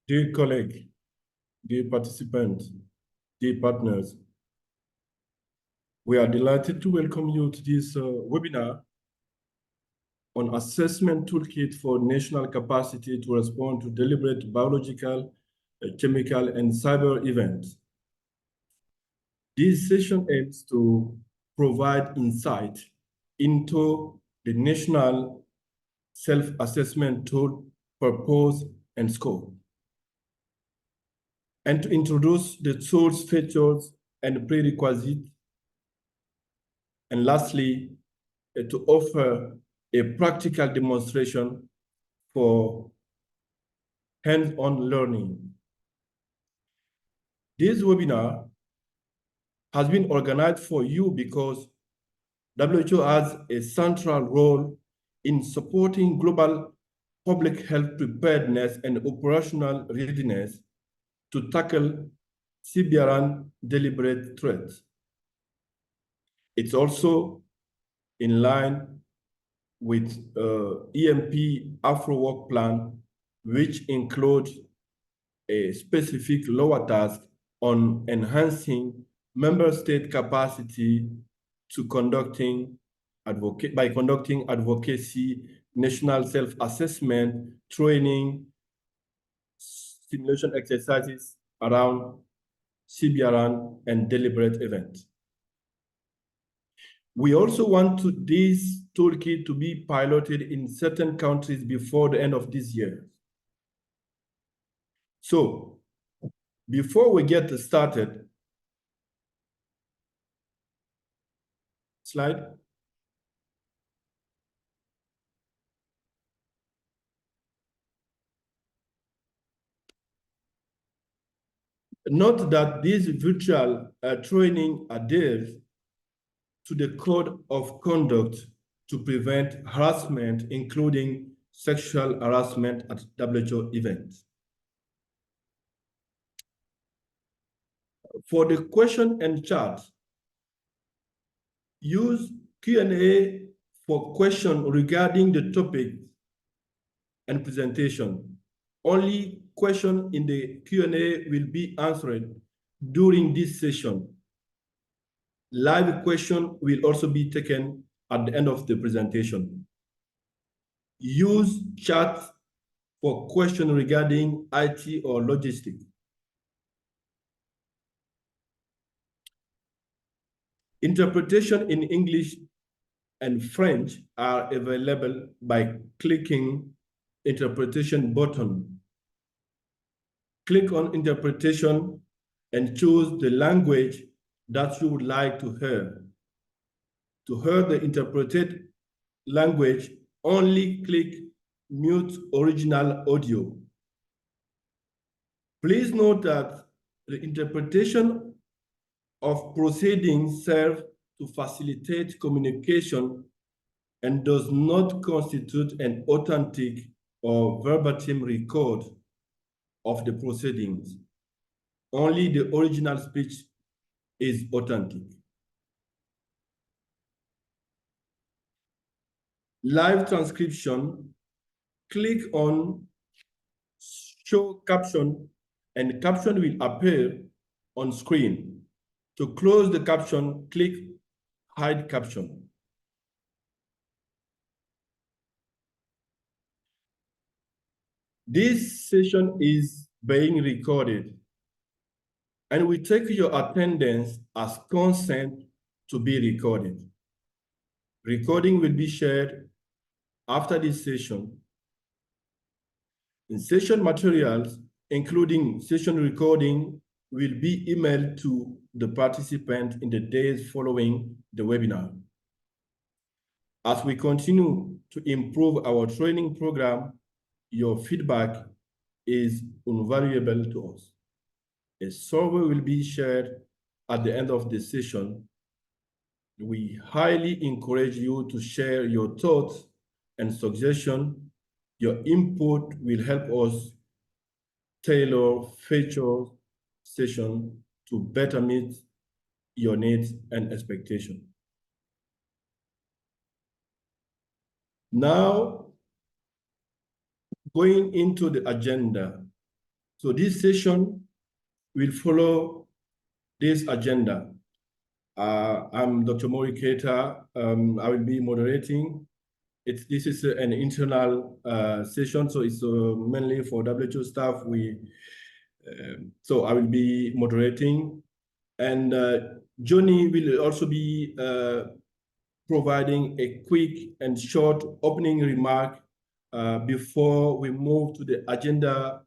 Dear colleague, dear participants, dear partners, we are delighted to welcome you to this webinar on assessment toolkit for national capacity to respond to deliberate biological chemical, and cyber events. This session aims to provide insight into the national self-assessment tool purpose and scope, and to introduce the tool's features and prerequisites, and lastly, to offer a practical demonstration for hands-on learning. This webinar has been organized for you because WHO has a central role in supporting global public health preparedness and operational readiness to tackle CBRN deliberate threats. It's also in line with EMP Afro Work Plan, which includes a specific lower task on enhancing member state capacity to conducting advocacy, national self-assessment, training, simulation exercises around CBRN and deliberate events. We also want this toolkit to be piloted in certain countries before the end of this year. So before we get started, slide. Note that this virtual training adheres to the code of conduct to prevent harassment, including sexual harassment at WHO events. For the question and chat, use Q&A for questions regarding the topic and presentation. Only questions in the Q&A will be answered during this session. Live question will also be taken at the end of the presentation. Use chat for questions regarding IT or logistics. Interpretation in English and French are available by clicking interpretation button. Click on interpretation and choose the language that you would like to hear. To hear the interpreted language, only click mute original audio. Please note that the interpretation of proceedings serves to facilitate communication and does not constitute an authentic or verbatim record of the proceedings. Only the original speech is authentic. Live transcription, click on show caption and caption will appear on screen. To close the caption, click hide caption. This session is being recorded and we take your attendance as consent to be recorded. Recording will be shared after this session. In session materials, including session recording, will be emailed to the participant in the days following the webinar. As we continue to improve our training program, your feedback is invaluable to us. A survey will be shared at the end of the session. We highly encourage you to share your thoughts and suggestions. Your input will help us tailor future sessions to better meet your needs and expectations. Now, going into the agenda. So this session will follow this agenda. I'm Dr. Mori Keita. I will be moderating. This is an internal session, so it's mainly for WHO staff. We So I will be moderating, and Johnny will also be providing a quick and short opening remark before we move to the agenda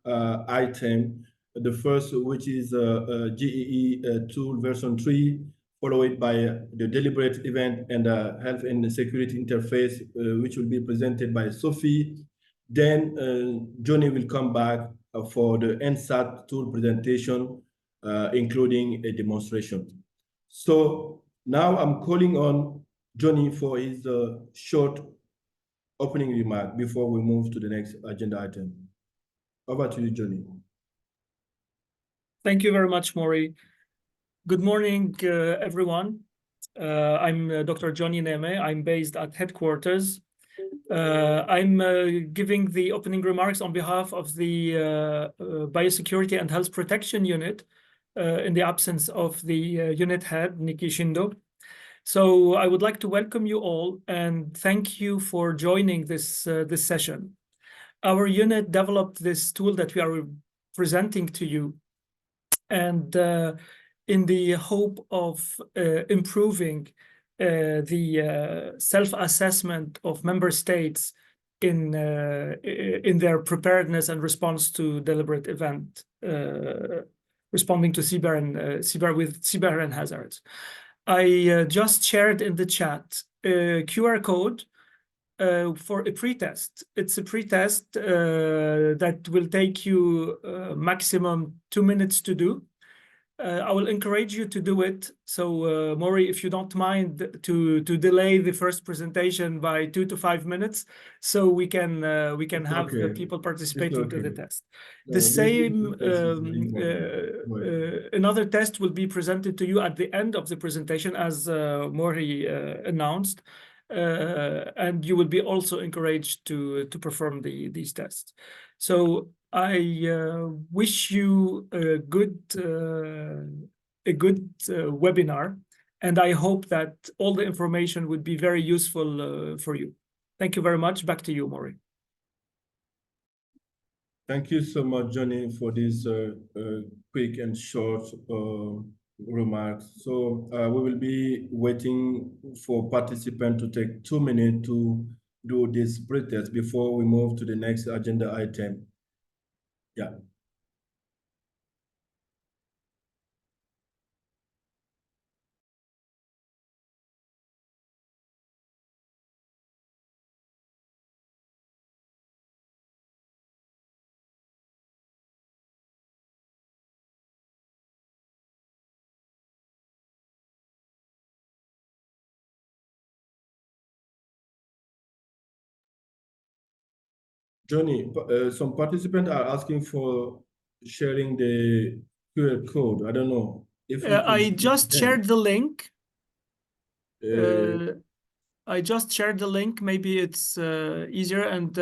item. The first, which is GEE tool version 3, followed by the deliberate event and health and security interface, which will be presented by Sophie. Then Johnny will come back for the NSAT tool presentation, including a demonstration. So now I'm calling on Johnny for his short opening remark before we move to the next agenda item. Over to you, Johnny. Thank you very much, Maury. Good morning, everyone. I'm Dr. Johnny Neme. I'm based at headquarters. I'm giving the opening remarks on behalf of the Biosecurity and Health Protection Unit in the absence of the unit head, Nikki Shindo. So I would like to welcome you all and thank you for joining this session. Our unit developed this tool that we are presenting to you, and in the hope of improving the self-assessment of member states in their preparedness and response to deliberate event, responding to CBER and hazards. I just shared in the chat a QR code for a pretest. It's a pretest that will take you maximum 2 minutes to do. I will encourage you to do it. So, Maury, if you don't mind to delay the first presentation by 2 to 5 minutes, so we can have the people participating to the test. The same another test will be presented to you at the end of the presentation, as Maury announced, and you will be also encouraged to perform these tests. So I wish you a good webinar, and I hope that all the information would be very useful for you. Thank you very much. Back to you, Maury. Thank you so much, Johnny, for this quick and short remarks. So we will be waiting for participants to take 2 minutes to do this pretest before we move to the next agenda item. Yeah. Johnny, some participants are asking for sharing the QR code. I don't know if I just shared the link. I just shared the link. Maybe it's easier. And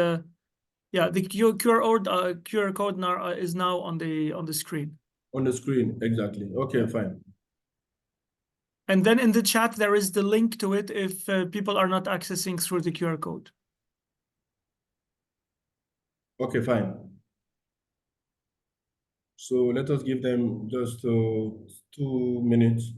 yeah, the QR code now is now on the screen. On the screen, exactly. Okay, fine. And then in the chat, there is the link to it if people are not accessing through the QR code. Okay, fine. So let us give them just 2 minutes.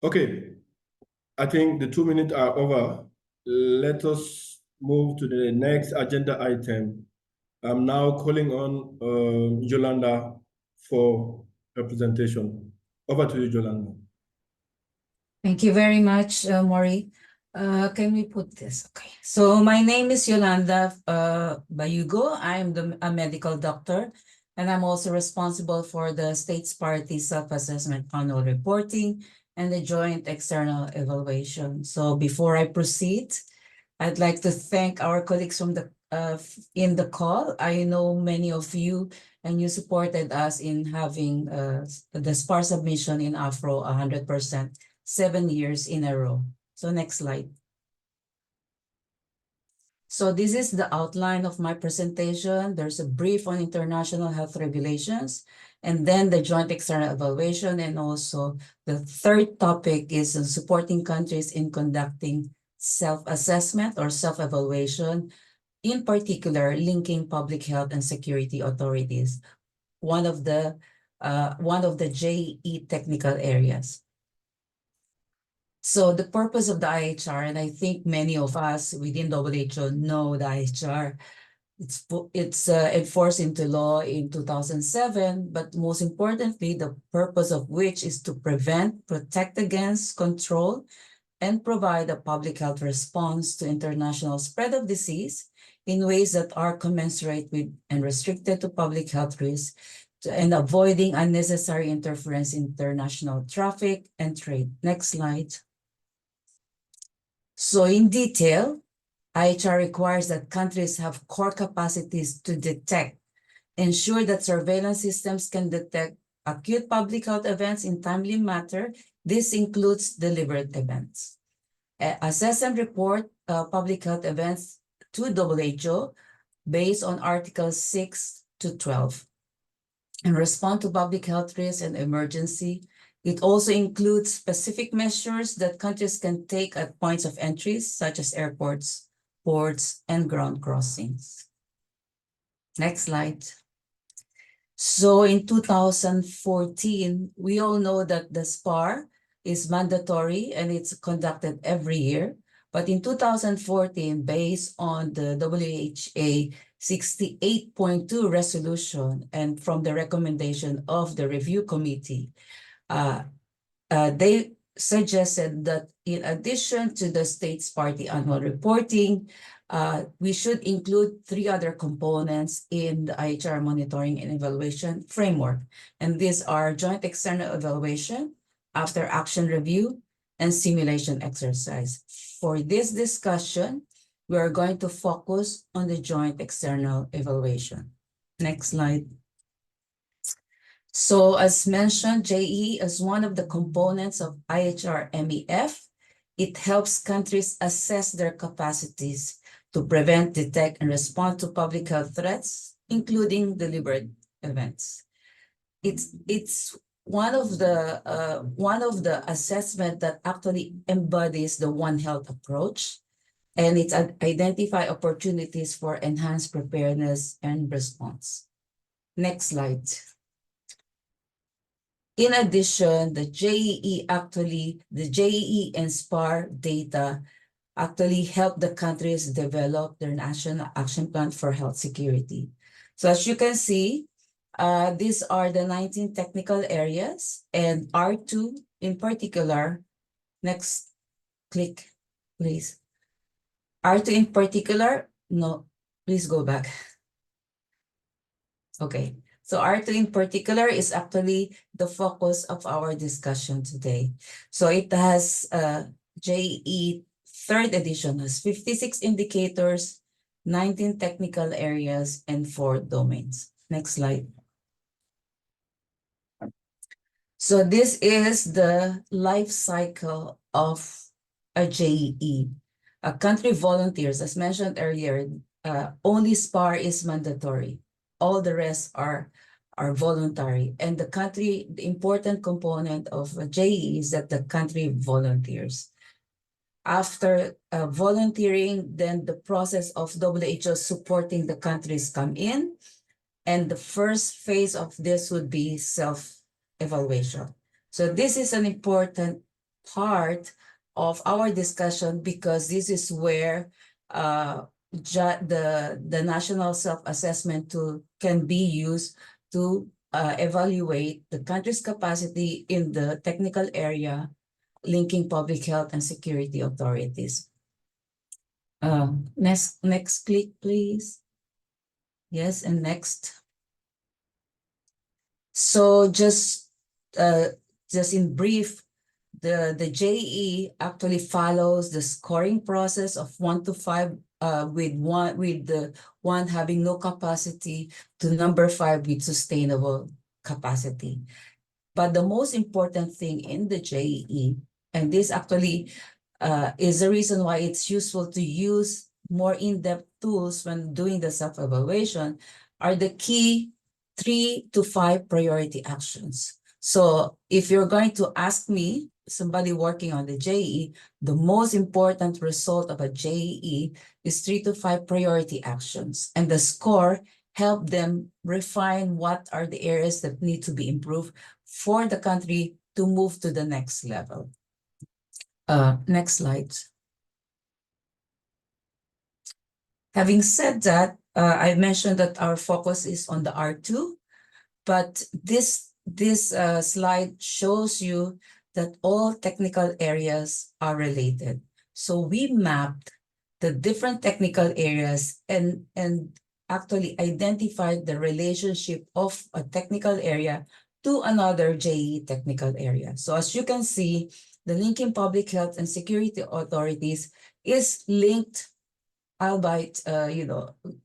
Okay, I think the 2 minutes are over. Let us move to the next agenda item. I'm now calling on Yolanda for her presentation. Over to you, Yolanda. Thank you very much, Maury. Can we put this? Okay. So my name is Yolanda Bayugo. I'm a medical doctor, and I'm also responsible for the States Party Self-Assessment Annual Reporting and the Joint External Evaluation. So before I proceed, I'd like to thank our colleagues from the in the call. I know many of you, and you supported us in having the SPAR submission in Afro 100%. 7 years in a row. So next slide. So this is the outline of my presentation. There's a brief on international health regulations, and then the joint external evaluation, and also the third topic is supporting countries in conducting self-assessment or self-evaluation, in particular linking public health and security authorities, one of the JE technical areas. So the purpose of the IHR, and I think many of us within WHO know the IHR, it's enforced into law in 2007, but most importantly, the purpose of which is to prevent, protect against, control, and provide a public health response to international spread of disease in ways that are commensurate with and restricted to public health risks, and avoiding unnecessary interference in international traffic and trade. Next slide. So in detail, IHR requires that countries have core capacities to detect, ensure that surveillance systems can detect acute public health events in timely manner. This includes deliberate events. Assess and report public health events to WHO based on Articles 6 to 12, and respond to public health risks and emergency. It also includes specific measures that countries can take at points of entries, such as airports, ports, and ground crossings. Next slide. So in 2014, we all know that the SPAR is mandatory and it's conducted every year. But in 2014, based on the WHA 68.2 resolution and from the recommendation of the review committee, they suggested that in addition to the States Party annual reporting, we should include 3 other components in the IHR monitoring and evaluation framework. And these are joint external evaluation, after action review, and simulation exercise. For this discussion, we are going to focus on the joint external evaluation. Next slide. So as mentioned, JE is one of the components of IHR MEF. It helps countries assess their capacities to prevent, detect, and respond to public health threats, including deliberate events. It's one of the assessment that actually embodies the One Health approach, and it identify opportunities for enhanced preparedness and response. Next slide. In addition, the JEE and SPAR data actually help the countries develop their national action plan for health security. So as you can see, these are the 19 technical areas, and R2 in particular, next click, please. R2 in particular, no, please go back. Okay. So R2 in particular is actually the focus of our discussion today. So it has JE 3rd edition has 56 indicators, 19 technical areas, and 4 domains. Next slide. So this is the life cycle of a JE. A country volunteers, as mentioned earlier, only SPAR is mandatory. All the rest are voluntary. And the important component of a JE is that the country volunteers. After volunteering, then the process of WHO supporting the countries come in. And the first phase of this would be self-evaluation. So this is an important part of our discussion because this is where the national self-assessment tool can be used to evaluate the country's capacity in the technical area linking public health and security authorities. Next click, please. Yes, and next. So just in brief, the JEE actually follows the scoring process of 1 to 5, with the 1 having no capacity to number 5 with sustainable capacity. But the most important thing in the JEE, and this actually is the reason why it's useful to use more in-depth tools when doing the self-evaluation, are the key 3 to 5 priority actions. So if you're going to ask me, somebody working on the JEE, the most important result of a JEE is 3 to 5 priority actions. And the score help them refine what are the areas that need to be improved for the country to move to the next level. Next slide. Having said that, I mentioned that our focus is on the R2, but this slide shows you that all technical areas are related. So we mapped the different technical areas and actually identified the relationship of a technical area to another JEE technical area. So as you can see, the linking public health and security authorities is linked, albeit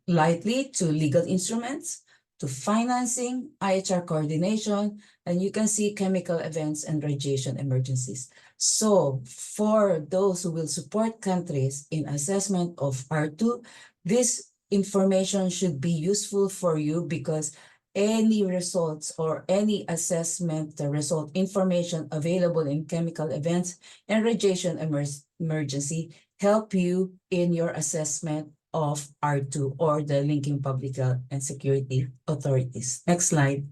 lightly, to legal instruments, to financing, IHR coordination, and you can see chemical events and radiation emergencies. So for those who will support countries in assessment of R2, this information should be useful for you because any results or any assessment result information available in chemical events and radiation emergency help you in your assessment of R2 or the linking public health and security authorities. Next slide.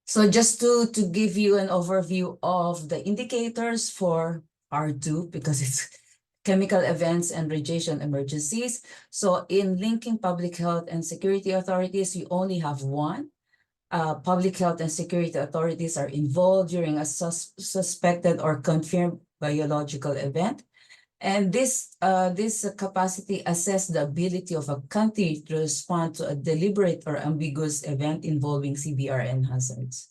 So just to give you an overview of the indicators for R2, because it's chemical events and radiation emergencies. So in linking public health and security authorities, you only have 1. Public health and security authorities are involved during a suspected or confirmed biological event. And this capacity assess the ability of a country to respond to a deliberate or ambiguous event involving CBRN hazards.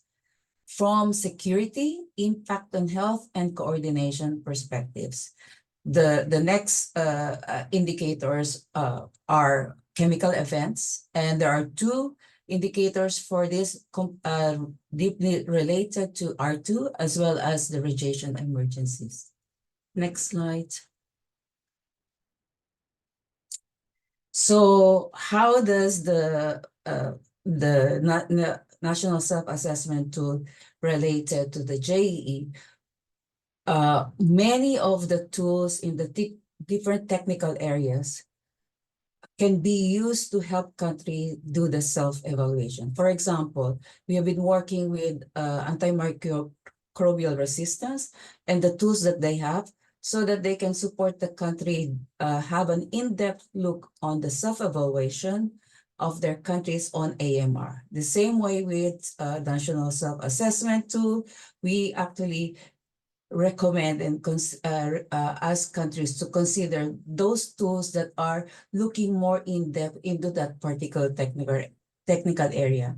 From security, impact on health, and coordination perspectives. The next indicators are chemical events, and there are 2 indicators for this deeply related to R2 as well as the radiation emergencies. Next slide. So how does the national self-assessment tool related to the JEE? Many of the tools in the different technical areas can be used to help countries do the self-evaluation. For example, we have been working with antimicrobial resistance and the tools that they have so that they can support the country have an in-depth look on the self-evaluation of their countries on AMR. The same way with national self-assessment tool, we actually recommend and ask countries to consider those tools that are looking more in depth into that particular technical area.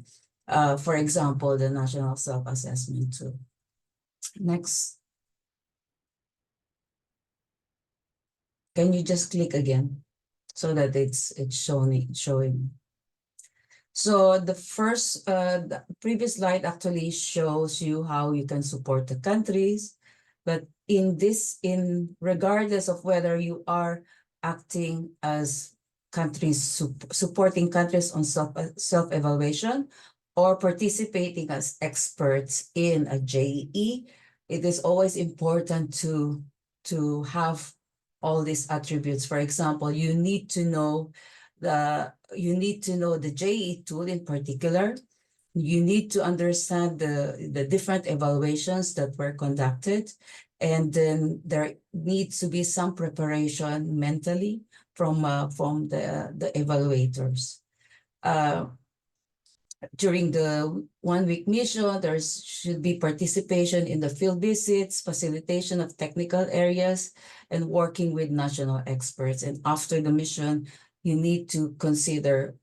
For example, the national self-assessment tool. Next. Can you just click again so that it's showing? So the previous slide actually shows you how you can support the countries. But regardless of whether you are acting as countries, supporting countries on self-evaluation or participating as experts in a JEE, it is always important to have all these attributes. For example, you need to know the JEE tool in particular. you need to understand the different evaluations that were conducted, and then there needs to be some preparation mentally from the evaluators. During the 1-week mission, there should be participation in the field visits, facilitation of technical areas, and working with national experts. And after the mission, you need to consider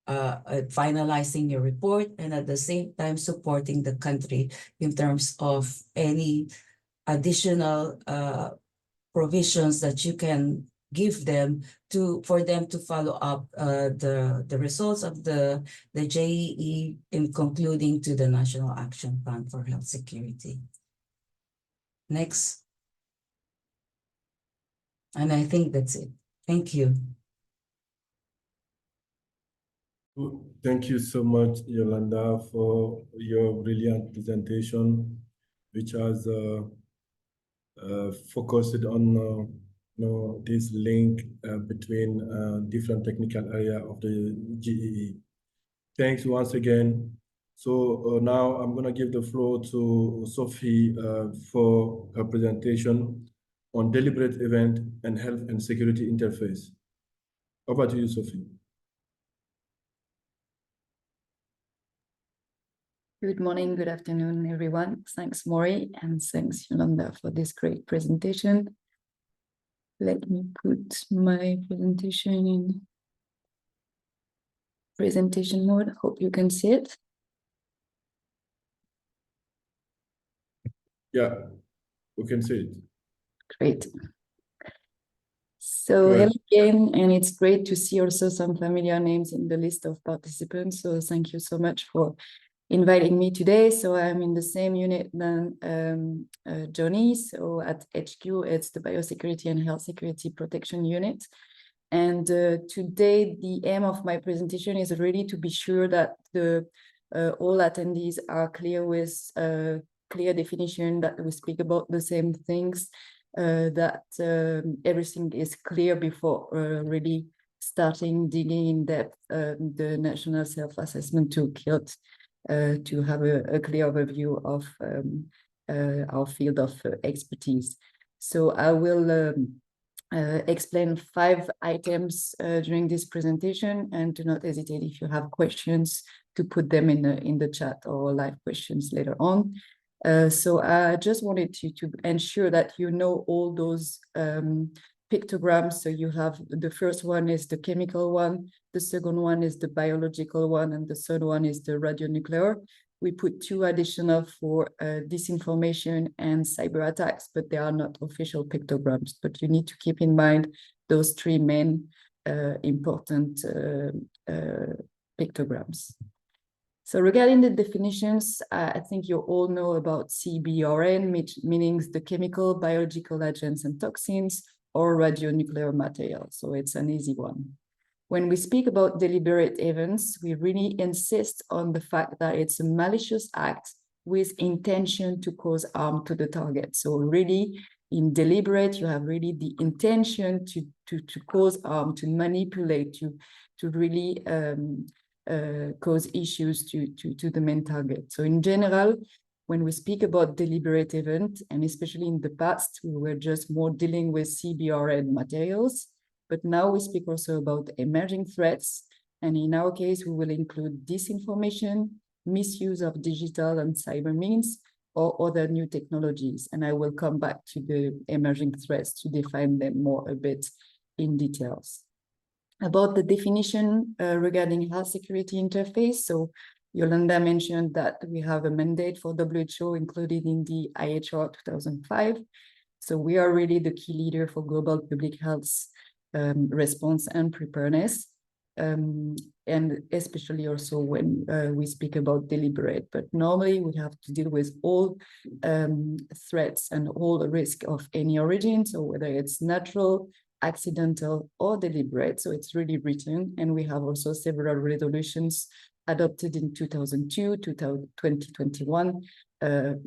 finalizing your report, and at the same time supporting the country in terms of any additional provisions that you can give them for them to follow up the results of the JEE in concluding to the National Action Plan for Health Security. Next. And I think that's it. Thank you. Thank you so much, Yolanda, for your brilliant presentation, which has focused on this link between different technical area of the JEE. Thanks once again. So now I'm going to give the floor to Sophie for her presentation on deliberate event and health and security interface. Over to you, Sophie. Good morning, good afternoon, everyone. Thanks, Maury, and thanks, Yolanda, for this great presentation. Let me put my presentation in presentation mode. Hope you can see it. Yeah, we can see it. Great. So hello again, and it's great to see also some familiar names in the list of participants. So thank you so much for inviting me today. So I'm in the same unit than Johnny. So at HQ, it's the Biosecurity and Health Security Protection Unit. And today, the aim of my presentation is really to be sure that all attendees are clear with clear definition, that we speak about the same things, that everything is clear before really starting digging in depth the National Self-Assessment Toolkit, to have a clear overview of our field of expertise. So I will explain 5 items during this presentation, and do not hesitate if you have questions to put them in the chat or live questions later on. So I just wanted to ensure that you know all those pictograms. So you have the first one is the chemical one, the second one is the biological one, and the third one is the radionuclear. We put 2 additional for disinformation and cyber attacks, but they are not official pictograms. But you need to keep in mind those 3 main important pictograms. So regarding the definitions, I think you all know about CBRN, meaning the chemical, biological agents and toxins, or radionuclear material. So it's an easy one. When we speak about deliberate events, we really insist on the fact that it's a malicious act with intention to cause harm to the target. So really, in deliberate, you have really the intention to cause harm, to manipulate, to really cause issues to the main target. So in general, when we speak about deliberate event, and especially in the past, we were just more dealing with CBRN materials, but now we speak also about emerging threats. And in our case, we will include disinformation, misuse of digital and cyber means, or other new technologies. And I will come back to the emerging threats to define them more a bit in details. About the definition regarding health security interface. So Yolanda mentioned that we have a mandate for WHO included in the IHR 2005. So we are really the key leader for global public health response and preparedness, and especially also when we speak about deliberate. But normally we have to deal with all threats and all the risk of any origin, so whether it's natural, accidental, or deliberate. So it's really written, and we have also several resolutions adopted in 2002 to 2021,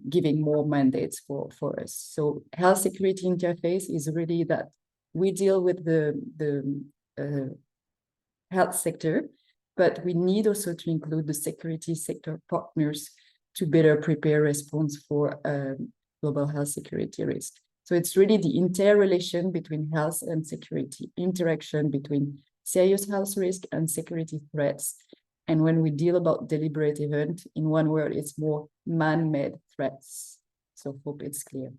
giving more mandates for us. So health security interface is really that we deal with the health sector but we need also to include the security sector partners to better prepare response for global health security risk. So it's really the interrelation between health and security, interaction between serious health risk and security threats. And when we deal about deliberate event, in one word, it's more man-made threats. So hope it's clear.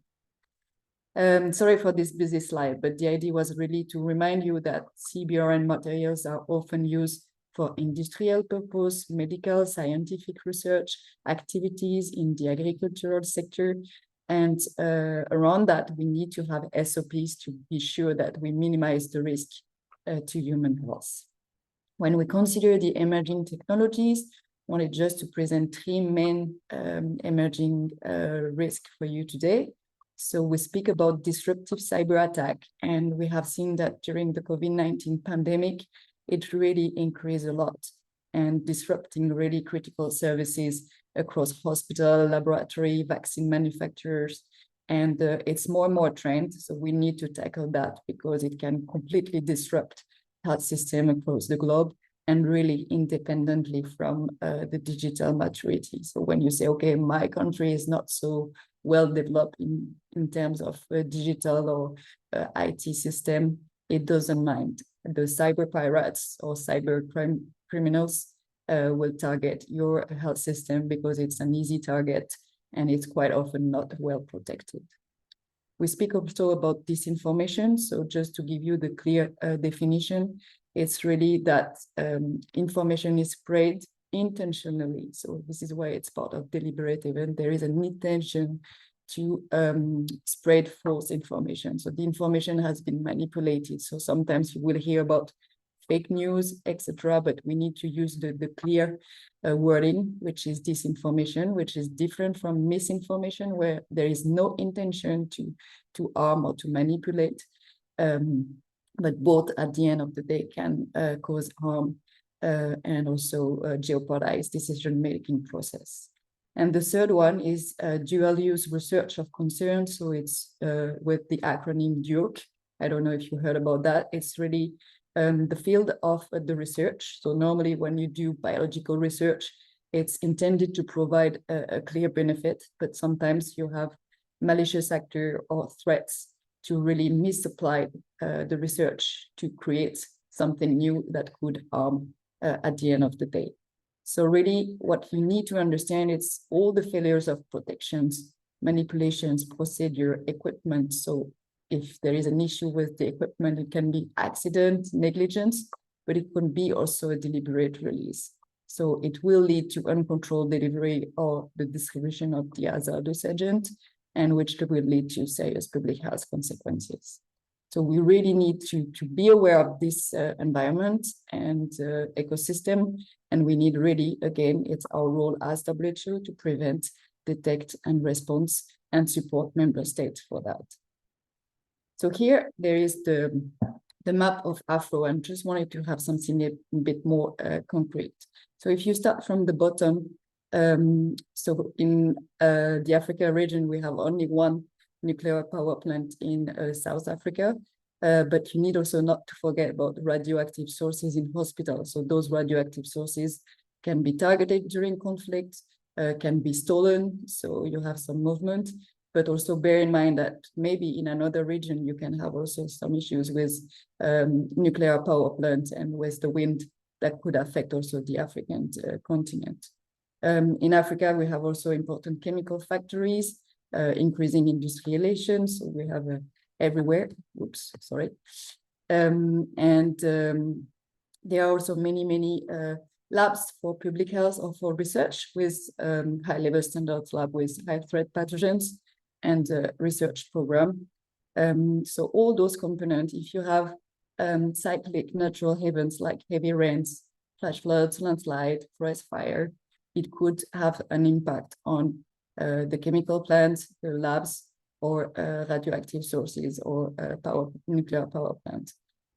Sorry for this busy slide, but the idea was really to remind you that CBRN materials are often used for industrial purpose, medical, scientific research, activities in the agricultural sector. And around that, we need to have SOPs to be sure that we minimize the risk to human health. When we consider the emerging technologies, I wanted just to present three main emerging risks for you today. So we speak about disruptive cyber attack, and we have seen that during the COVID-19 pandemic, it really increased a lot and disrupting really critical services across hospital, laboratory, vaccine manufacturers, and it's more and more trend. So we need to tackle that because it can completely disrupt health system across the globe and really independently from the digital maturity. So when you say, okay, my country is not so well developed in terms of digital or IT system, it doesn't mind. The cyber pirates or cyber criminals will target your health system because it's an easy target and it's quite often not well protected. We speak also about disinformation. So just to give you the clear definition, it's really that information is spread intentionally. So this is why it's part of deliberate event. There is an intention to spread false information. So the information has been manipulated. So sometimes you will hear about fake news, etc., but we need to use the clear wording, which is disinformation, which is different from misinformation, where there is no intention to harm or to manipulate. But both at the end of the day can cause harm and also jeopardize decision-making process. And the third one is dual-use research of concern. So it's with the acronym DURC. I don't know if you heard about that. It's really the field of the research. So normally when you do biological research, it's intended to provide a clear benefit, but sometimes you have malicious actor or threats to really misapply the research to create something new that could harm at the end of the day. So really what you need to understand is all the failures of protections, manipulations, procedure, equipment. So if there is an issue with the equipment, it can be accident, negligence, but it can be also a deliberate release. So it will lead to uncontrolled delivery or the distribution of the hazardous agent, and which will lead to serious public health consequences. So we really need to be aware of this environment and ecosystem, and we need really, again, it's our role as WHO to prevent, detect, and response, and support member states for that. So here there is the map of Afro, and just wanted to have something a bit more concrete. So if you start from the bottom, so in the Africa region, we have only one nuclear power plant in South Africa, but you need also not to forget about radioactive sources in hospitals. So those radioactive sources can be targeted during conflict, can be stolen, so you have some movement, but also bear in mind that maybe in another region, you can have also some issues with nuclear power plants and with the wind that could affect also the African continent. In Africa, we have also important chemical factories, increasing industrialization. So we have everywhere. Oops, sorry. There are also many labs for public health or for research with high-level standards lab with high-threat pathogens and research program. So all those components, if you have cyclic natural events like heavy rains, flash floods, landslide, forest fire, it could have an impact on the chemical plants, the labs, or radioactive sources or nuclear power plants.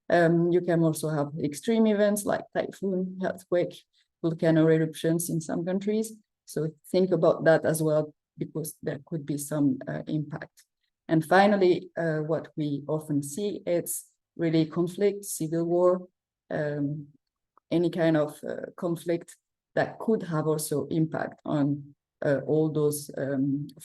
You can also have extreme events like typhoon, earthquake, volcano eruptions in some countries. So think about that as well, because there could be some impact. And finally, what we often see is really conflict, civil war, any kind of conflict that could have also impact on all those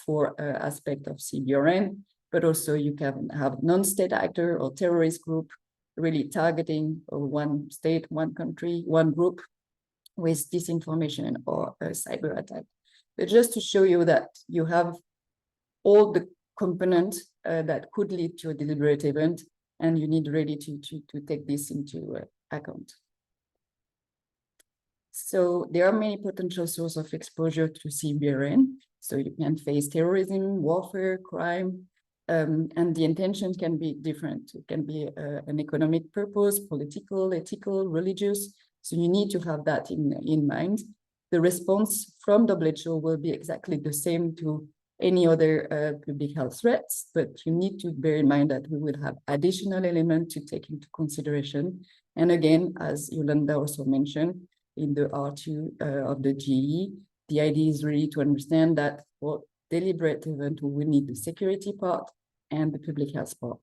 four aspects of CBRN, but also you can have non-state actor or terrorist group really targeting one state, one country, one group with disinformation or a cyber attack. But just to show you that you have all the components that could lead to a deliberate event, and you need really to take this into account. So there are many potential sources of exposure to CBRN. So you can face terrorism, warfare, crime, and the intention can be different. It can be an economic purpose, political, ethical, religious. So you need to have that in mind. The response from WHO will be exactly the same to any other public health threats, but you need to bear in mind that we will have additional elements to take into consideration. And again, as Yolanda also mentioned, in the R2 of the GE, the idea is really to understand that for deliberate event, we will need the security part and the public health part.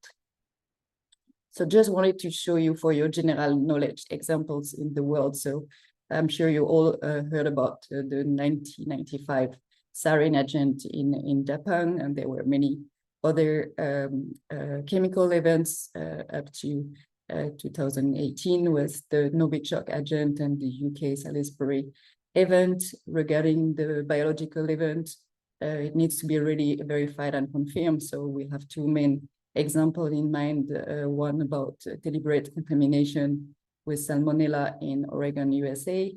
So just wanted to show you for your general knowledge examples in the world. So I'm sure you all heard about the 1995 sarin agent in Japan, and there were many other chemical events up to 2018 with the Novichok agent and the UK Salisbury event. Regarding the biological event, it needs to be really verified and confirmed. So we have two main examples in mind, one about deliberate contamination with Salmonella in Oregon, USA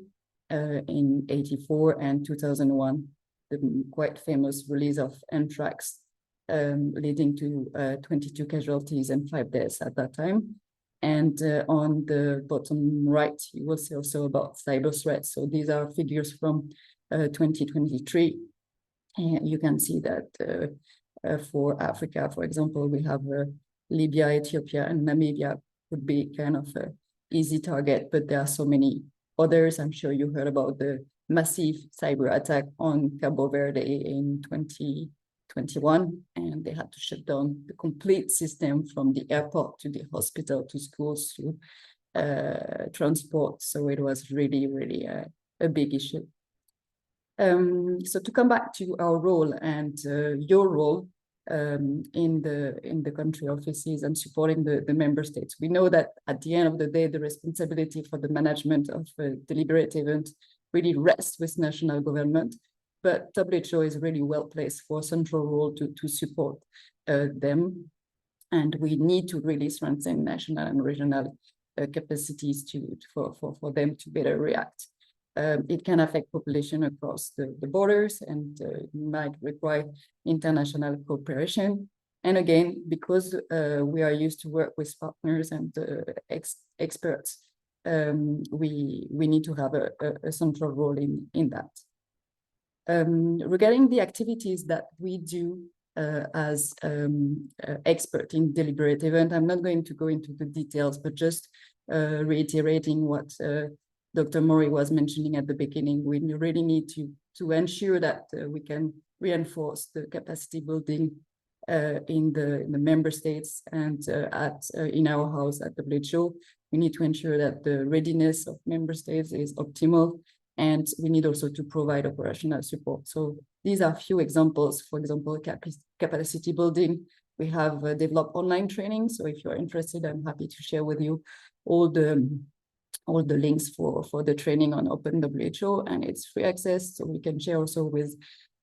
in '84 and 2001, the quite famous release of anthrax leading to 22 casualties and 5 deaths at that time. And on the bottom right, you will see also about cyber threats. So these are figures from 2023. And you can see that for Africa, for example, we have Libya, Ethiopia, and Namibia would be kind of an easy target, but there are so many others. I'm sure you heard about the massive cyber attack on Cabo Verde in 2021, and they had to shut down the complete system from the airport to the hospital to schools to transport. So it was really, really a big issue. So to come back to our role and your role in the country offices and supporting the member states, we know that at the end of the day, the responsibility for the management of a deliberate event really rests with national government, but WHO is really well placed for a central role to support them. And we need to really strengthen national and regional capacities for them to better react. It can affect population across the borders and might require international cooperation. And again, because we are used to work with partners and experts, we need to have a central role in that. Regarding the activities that we do as expert in deliberate event, I'm not going to go into the details, but just reiterating what Dr. Mori was mentioning at the beginning. We really need to ensure that we can reinforce the capacity building in the member states and in our house at WHO. We need to ensure that the readiness of member states is optimal, and we need also to provide operational support. So these are a few examples. For example, capacity building. We have developed online training. So if you're interested, I'm happy to share with you all the links for the training on OpenWHO, and it's free access, so we can share also with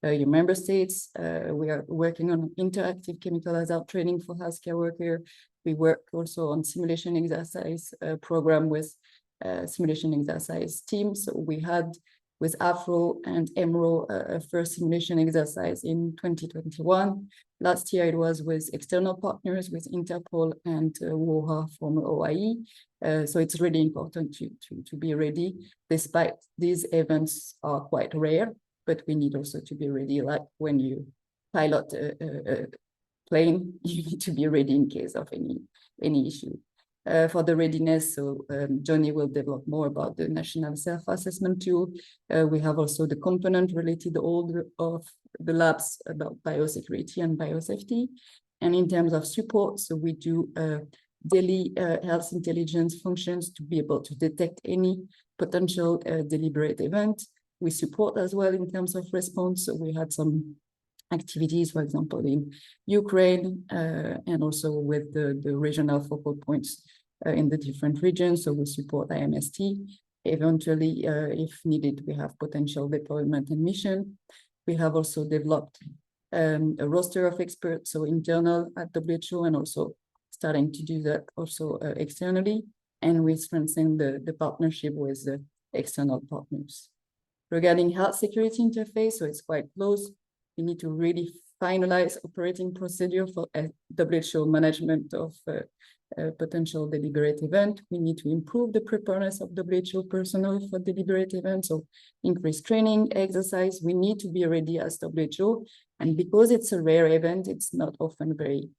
your member states. We are working on interactive chemical hazard training for healthcare workers. We work also on simulation exercise program with simulation exercise teams. So we had with AFRO and EMRO a first simulation exercise in 2021. Last year it was with external partners, with Interpol and WOHA from OIE. So it's really important to be ready, despite these events are quite rare, but we need also to be ready. Like when you pilot a plane, you need to be ready in case of any issue. For the readiness, so Johnny will develop more about the national self-assessment tool. We have also the component related to all of the labs about biosecurity and biosafety. And in terms of support, so we do daily health intelligence functions to be able to detect any potential deliberate event. We support as well in terms of response. So we had some activities, for example, in Ukraine, and also with the regional focal points in the different regions. So we support IMST. Eventually, if needed, we have potential deployment and mission. We have also developed a roster of experts, so internal at WHO, and also starting to do that also externally. And we strengthen the partnership with the external partners. Regarding health security interface, so it's quite close. We need to really finalize operating procedure for WHO management of potential deliberate event. We need to improve the preparedness of WHO personnel for deliberate events, so increase training, exercise. We need to be ready as WHO. And because it's a rare event, it's not often very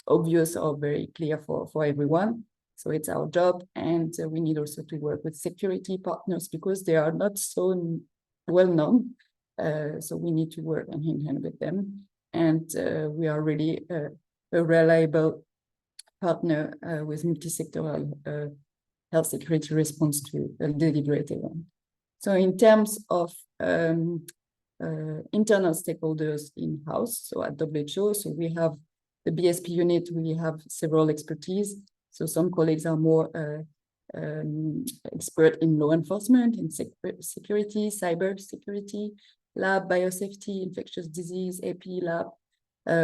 obvious or very clear for everyone. So it's our job, and we need also to work with security partners because they are not so well known. So we need to work hand in hand with them. And we are really a reliable partner with multi-sectoral health security response to a deliberate event. So in terms of internal stakeholders in-house, so at WHO, so we have the BSP unit, we have several expertise. So some colleagues are more expert in law enforcement, in security, cyber security, lab, biosafety, infectious disease, AP lab.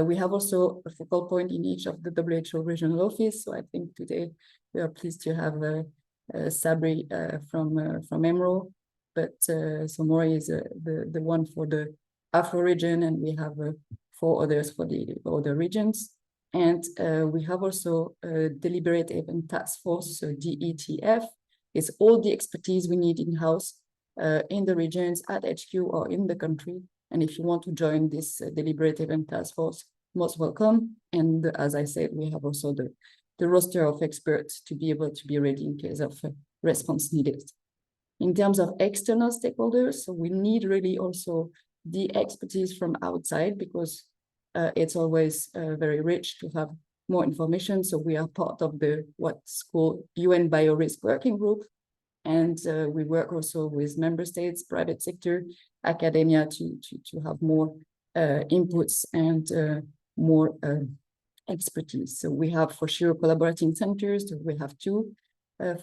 We have also a focal point in each of the WHO regional office. So I think today we are pleased to have Sabri from EMRO, but Somori is the one for the Afro region, and we have 4 others for the other regions. And we have also a deliberate event task force, so DETF. It's all the expertise we need in-house in the regions, at HQ, or in the country. And if you want to join this deliberate event task force, most welcome. And as I said, we have also the roster of experts to be able to be ready in case of response needed. In terms of external stakeholders, so we need really also the expertise from outside, because it's always very rich to have more information. So we are part of what's called UN Biorisk Working Group. And we work also with member states, private sector, academia to have more inputs and more expertise. So we have for sure collaborating centers. So we have 2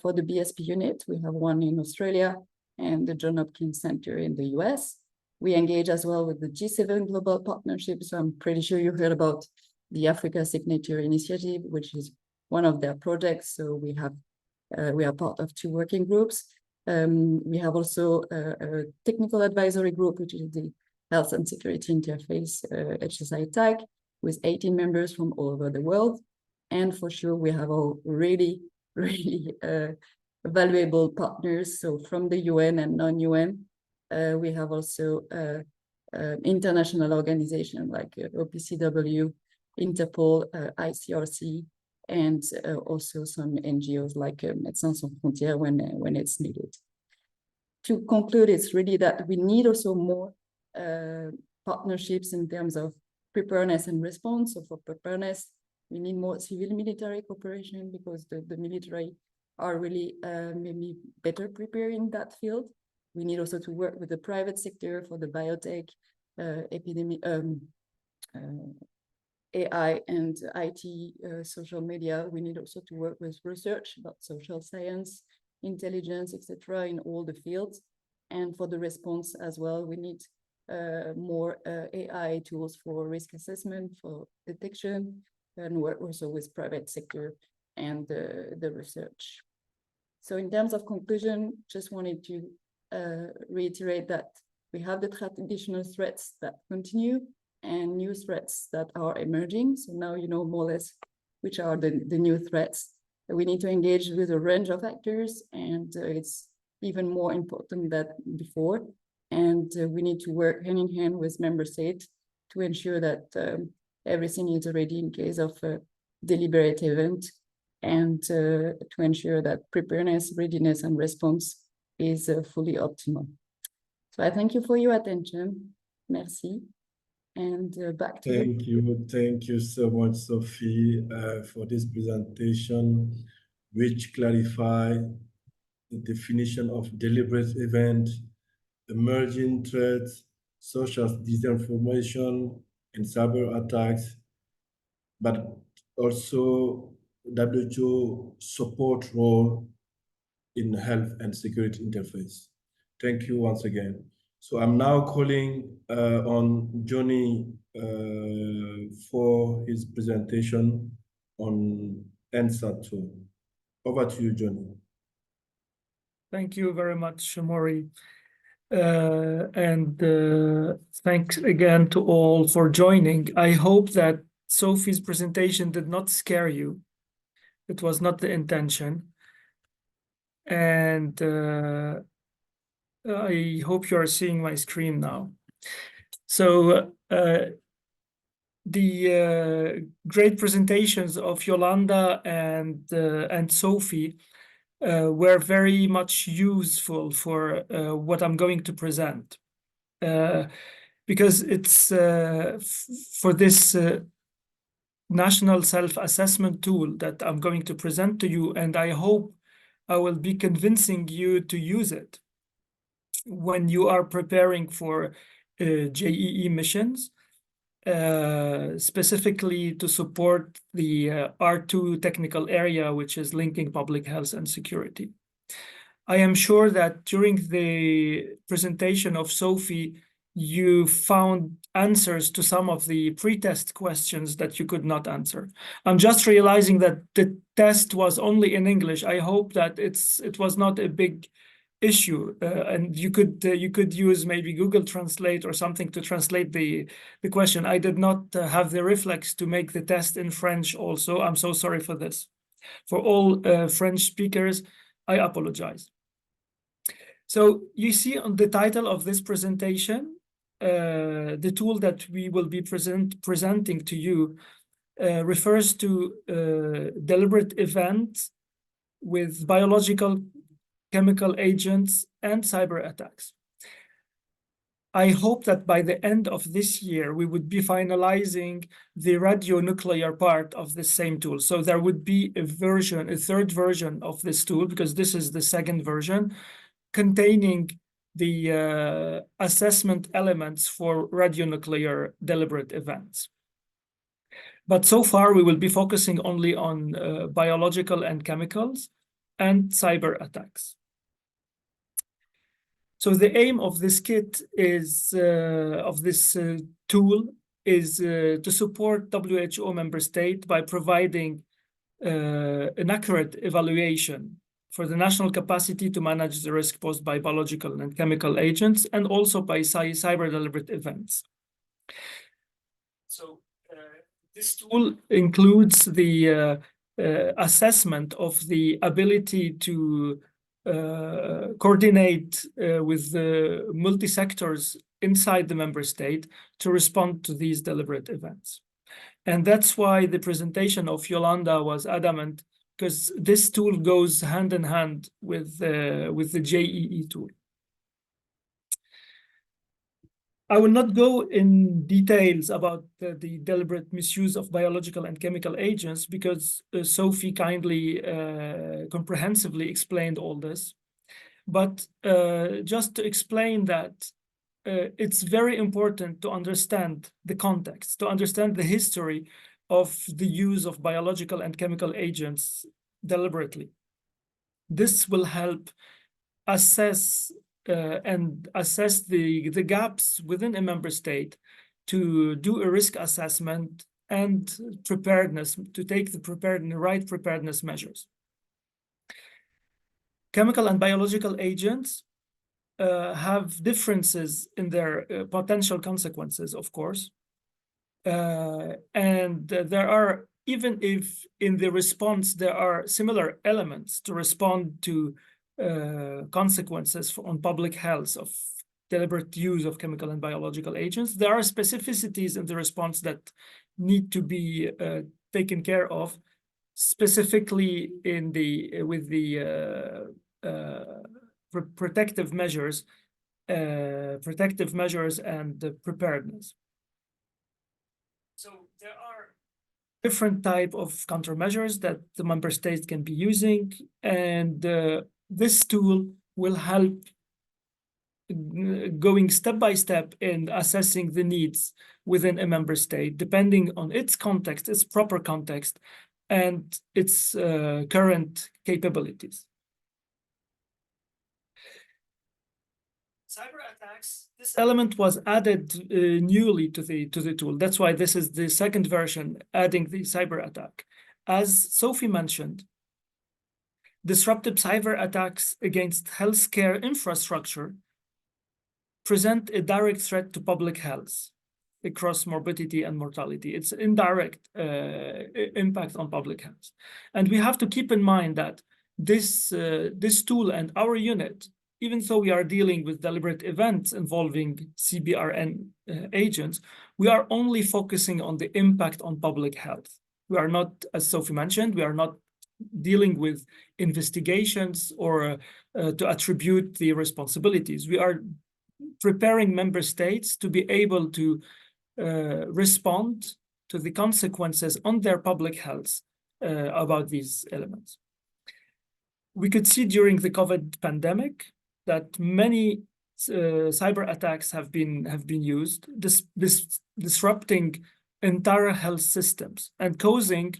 for the BSP unit. We have one in Australia and the Johns Hopkins Center in the US. We engage as well with the G7 Global Partnership. So I'm pretty sure you heard about the Africa Signature Initiative, which is one of their projects. So we are part of 2 working groups. We have also a technical advisory group, which is the Health and Security Interface, HSI TAG, with 18 members from all over the world. And for sure, we have all really valuable partners. So from the UN and non-UN, we have also international organizations like OPCW, Interpol, ICRC, and also some NGOs like Médecins Sans Frontières when it's needed. To conclude, it's really that we need also more partnerships in terms of preparedness and response. So for preparedness, we need more civil-military cooperation, because the military are really maybe better prepared in that field. We need also to work with the private sector for the biotech, AI and IT, social media. We need also to work with research about social science, intelligence, etc., in all the fields. And for the response as well, we need more AI tools for risk assessment, for detection, and work also with private sector and the research. So in terms of conclusion, just wanted to reiterate that we have the traditional threats that continue and new threats that are emerging. So now you know more or less which are the new threats. We need to engage with a range of actors, and it's even more important than before. And we need to work hand in hand with member states to ensure that everything is ready in case of a deliberate event, and to ensure that preparedness, readiness, and response is fully optimal. So I thank you for your attention. Merci. And back to you. Thank you so much, Sophie, for this presentation, which clarify the definition of deliberate event, emerging threats such as disinformation and cyber attacks, but also WHO support role in health and security interface. Thank you once again. So I'm now calling on Johnny for his presentation on NSAT tool. Over to you, Johnny. Thank you very much, Maury. And thanks again to all for joining. I hope that Sophie's presentation did not scare you. It was not the intention. And I hope you are seeing my screen now. So the great presentations of Yolanda and Sophie were very much useful for what I'm going to present. Because it's for this national self-assessment tool that I'm going to present to you, and I hope I will be convincing you to use it when you are preparing for JEE missions, specifically to support the R2 technical area, which is linking public health and security. I am sure that during the presentation of Sophie, you found answers to some of the pre-test questions that you could not answer. I'm just realizing that the test was only in English. I hope that it was not a big issue, and you could use maybe Google Translate or something to translate the question. I did not have the reflex to make the test in French also. I'm so sorry for this. For all French speakers, I apologize. So you see on the title of this presentation, the tool that we will be presenting to you refers to deliberate events with biological, chemical agents, and cyber attacks. I hope that by the end of this year, we would be finalizing the radionuclear part of the same tool. So there would be a third version of this tool, because this is the second version, containing the assessment elements for radionuclear deliberate events. But so far, we will be focusing only on biological and chemicals and cyber attacks. So the aim of this kit is, of this tool, is to support WHO member state by providing an accurate evaluation for the national capacity to manage the risk posed by biological and chemical agents, and also by cyber deliberate events. So this tool includes the assessment of the ability to coordinate with the multi-sectors inside the member state to respond to these deliberate events. And that's why the presentation of Yolanda was adamant, because this tool goes hand in hand with the JEE tool. I will not go in details about the deliberate misuse of biological and chemical agents, because Sophie kindly comprehensively explained all this. But just to explain that it's very important to understand the context, to understand the history of the use of biological and chemical agents deliberately. This will help assess the gaps within a member state to do a risk assessment and preparedness, to take the right preparedness measures. Chemical and biological agents have differences in their potential consequences, of course. And there are, even if in the response there are similar elements to respond to consequences on public health of deliberate use of chemical and biological agents, there are specificities in the response that need to be taken care of, specifically in with the protective measures and the preparedness. So there are different type of countermeasures that the member states can be using, and this tool will help going step by step in assessing the needs within a member state, depending on its context, its proper context, and its current capabilities. Cyber attacks, this element was added newly to the tool. That's why this is the second version, adding the cyber attack. As Sophie mentioned, disruptive cyber attacks against healthcare infrastructure present a direct threat to public health across morbidity and mortality. It's indirect impact on public health. And we have to keep in mind that this tool and our unit, even though we are dealing with deliberate events involving CBRN agents, we are only focusing on the impact on public health. We are not, as Sophie mentioned, we are not dealing with investigations or to attribute the responsibilities. We are preparing member states to be able to respond to the consequences on their public health about these elements. We could see during the COVID pandemic that many cyber attacks have been used, disrupting entire health systems and causing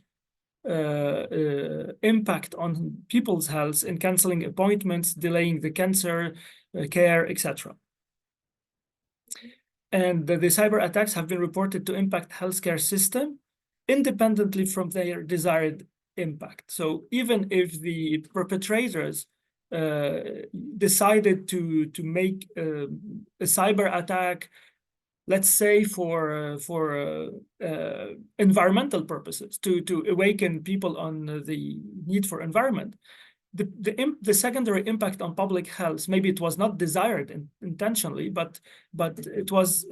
impact on people's health in canceling appointments, delaying the cancer care, etc. And the cyber attacks have been reported to impact healthcare system independently from their desired impact. So even if the perpetrators decided to make a cyber attack, let's say for environmental purposes, to awaken people on the need for environment, the secondary impact on public health, maybe it was not desired intentionally, but it was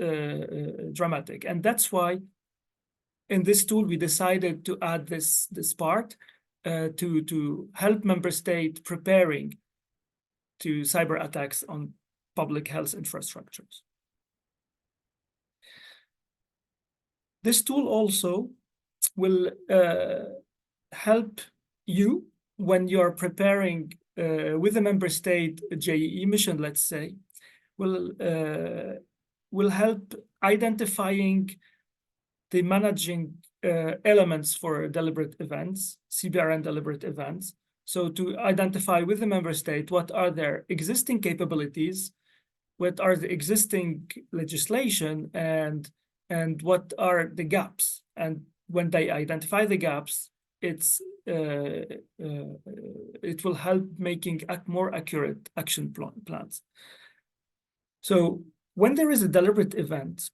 dramatic. And that's why in this tool, we decided to add this part to help member state preparing to cyber attacks on public health infrastructures. This tool also will help you when you're preparing with a member state a JEE mission, let's say, will help identifying the managing elements for deliberate events, CBRN deliberate events. So to identify with the member state what are their existing capabilities, what are the existing legislation, and what are the gaps. And when they identify the gaps, it will help making more accurate action plans. So when there is a deliberate event,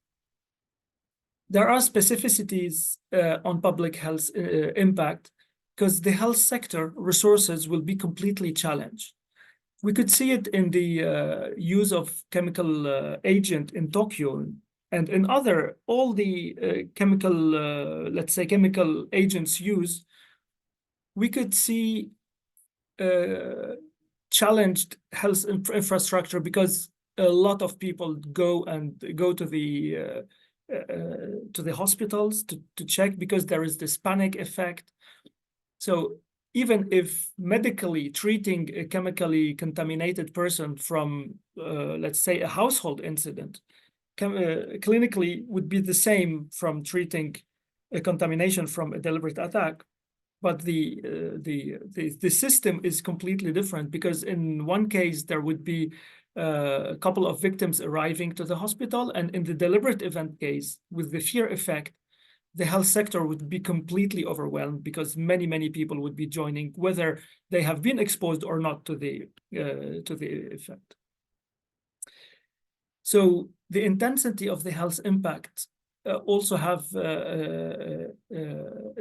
there are specificities on public health impact, because the health sector resources will be completely challenged. We could see it in the use of chemical agent in Tokyo and in all the chemical, let's say chemical agents used. We could see challenged health infrastructure because a lot of people go to the hospitals to check, because there is this panic effect. So even if medically treating a chemically contaminated person from, let's say, a household incident, clinically would be the same from treating a contamination from a deliberate attack. But the system is completely different, because in one case, there would be a couple of victims arriving to the hospital, and in the deliberate event case, with the fear effect, the health sector would be completely overwhelmed, because many people would be joining, whether they have been exposed or not to the effect. So the intensity of the health impact also have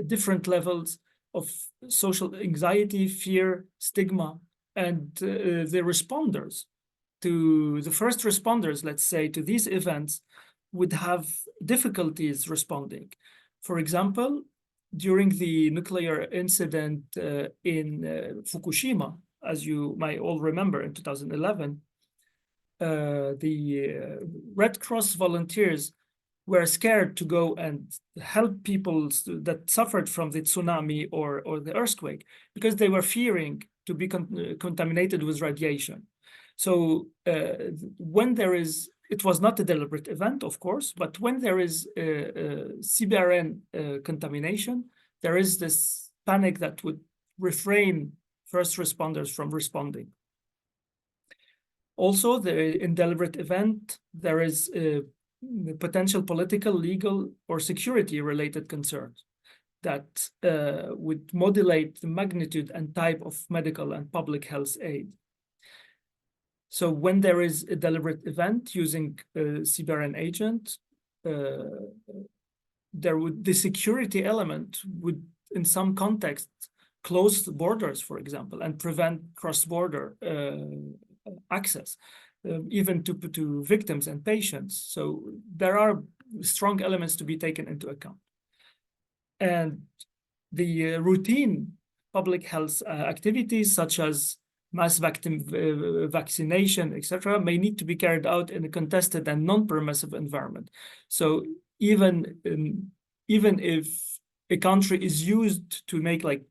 different levels of social anxiety, fear, stigma, and the responders to the first responders, let's say, to these events would have difficulties responding. For example, during the nuclear incident in Fukushima, as you might all remember, in 2011, the Red Cross volunteers were scared to go and help people that suffered from the tsunami or the earthquake because they were fearing to be contaminated with radiation. So when there is, it was not a deliberate event, of course, but when there is CBRN contamination, there is this panic that would refrain first responders from responding. Also, in deliberate event, there is potential political, legal, or security-related concerns that would modulate the magnitude and type of medical and public health aid. So when there is a deliberate event using a CBRN agent, the security element would, in some contexts, close the borders, for example, and prevent cross-border access, even to victims and patients. So there are strong elements to be taken into account. And the routine public health activities, such as mass vaccination, etc., may need to be carried out in a contested and non-permissive environment. So even if a country is used to make like